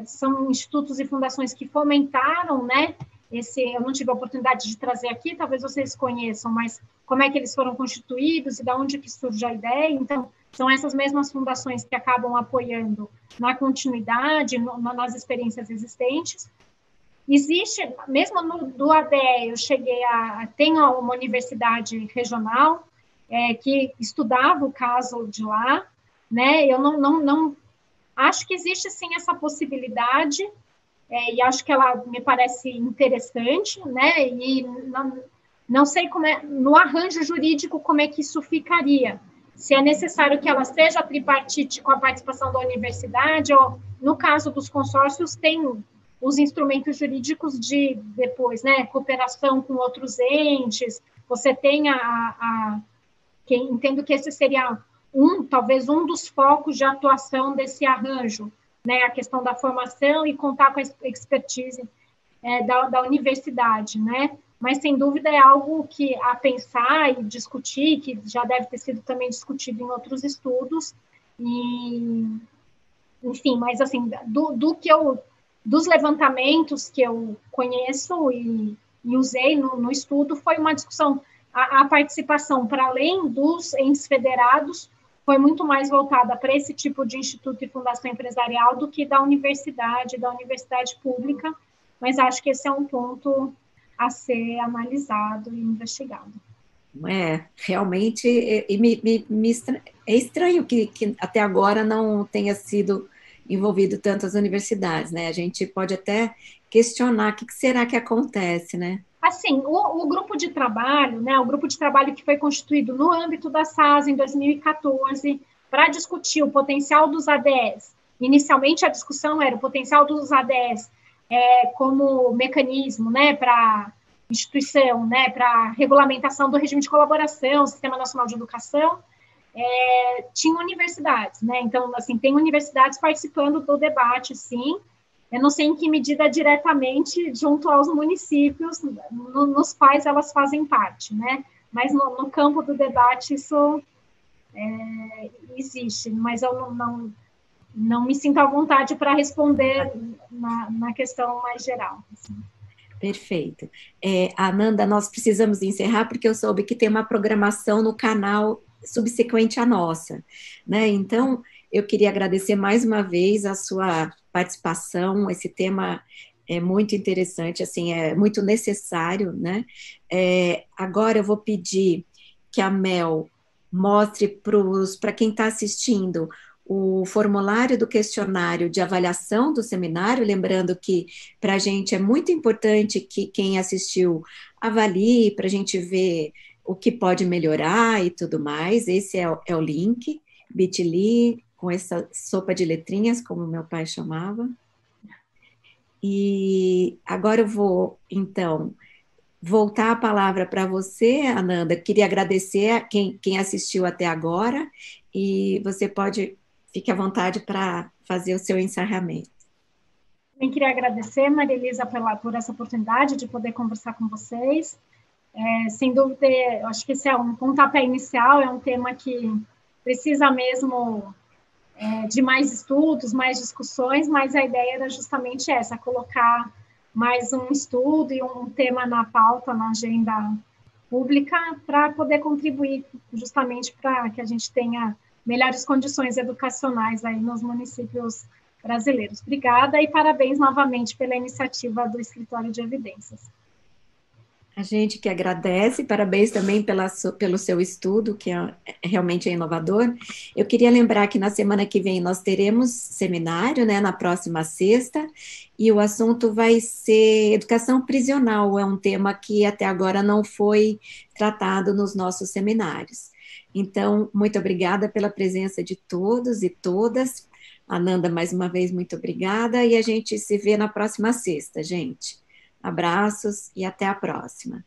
são institutos e fundações que fomentaram, né? Eu não tive a oportunidade de trazer aqui, talvez vocês conheçam, mas como é que eles foram constituídos e de onde que surge a ideia. Então, são essas mesmas fundações que acabam apoiando na continuidade, nas experiências existentes. Existe, mesmo do ADE, eu tenho uma universidade regional que estudava o caso de lá, né? Eu não acho que existe sim essa possibilidade, e acho que ela me parece interessante, né? E não sei como no arranjo jurídico como é que isso ficaria. Se é necessário que ela seja tripartite com a participação da universidade, ou, no caso dos consórcios, tem os instrumentos jurídicos de depois, né, cooperação com outros entes, você tem que entendo que esse seria talvez um dos focos de atuação desse arranjo, né, a questão da formação e contar com a expertise da universidade, né, mas sem dúvida é algo que a pensar e discutir, que já deve ter sido também discutido em outros estudos, e, enfim, mas assim, dos levantamentos que eu conheço e usei no estudo, foi uma discussão, a participação, para além dos entes federados, foi muito mais voltada para esse tipo de instituto e fundação empresarial do que da universidade pública, mas acho que esse é um ponto a ser analisado e investigado. Realmente, é estranho que até agora não tenha sido envolvido tantas universidades, né? A gente pode até questionar o que será que acontece, né? Assim, o grupo de trabalho, né, o grupo de trabalho que foi constituído no âmbito da SAS em 2014 para discutir o potencial dos ADS. Inicialmente, a discussão era o potencial dos ADS como mecanismo, né, para instituição, né, para regulamentação do regime de colaboração, Sistema Nacional de Educação. Tinha universidades, né? Então, assim, tem universidades participando do debate, sim. Eu não sei em que medida diretamente junto aos municípios nos quais elas fazem parte, né? Mas no campo do debate isso existe, mas eu não me sinto à vontade para responder na questão mais geral. Assim. Perfeito. Ananda, nós precisamos encerrar porque eu soube que tem uma programação no canal subsequente à nossa, né? Então, eu queria agradecer mais uma vez a sua participação. Esse tema é muito interessante, assim, é muito necessário, né? Agora eu vou pedir que a Mel mostre para quem está assistindo o formulário do questionário de avaliação do seminário, lembrando que para a gente é muito importante que quem assistiu avalie, para a gente ver o que pode melhorar e tudo mais. Esse é o link, bit.ly, com essa sopa de letrinhas, como meu pai chamava. E agora eu vou, então, voltar a palavra para você, Ananda. Queria agradecer a quem assistiu até agora, e você pode, fique à vontade para fazer o seu encerramento. Também queria agradecer, Maria Elisa, por essa oportunidade de poder conversar com vocês. Sem dúvida, eu acho que esse é um pontapé inicial, é um tema que precisa mesmo de mais estudos, mais discussões, mas a ideia era justamente essa, colocar mais um estudo e um tema na pauta, na agenda pública, para poder contribuir justamente para que a gente tenha melhores condições educacionais aí nos municípios brasileiros. Obrigada e parabéns novamente pela iniciativa do Escritório de Evidências. A gente que agradece, parabéns também pelo seu estudo, que realmente é inovador. Eu queria lembrar que na semana que vem nós teremos seminário, né, na próxima sexta, e o assunto vai ser educação prisional, é um tema que até agora não foi tratado nos nossos seminários. Então, muito obrigada pela presença de todos e todas. Ananda, mais uma vez, muito obrigada, e a gente se vê na próxima sexta, gente. Abraços e até a próxima.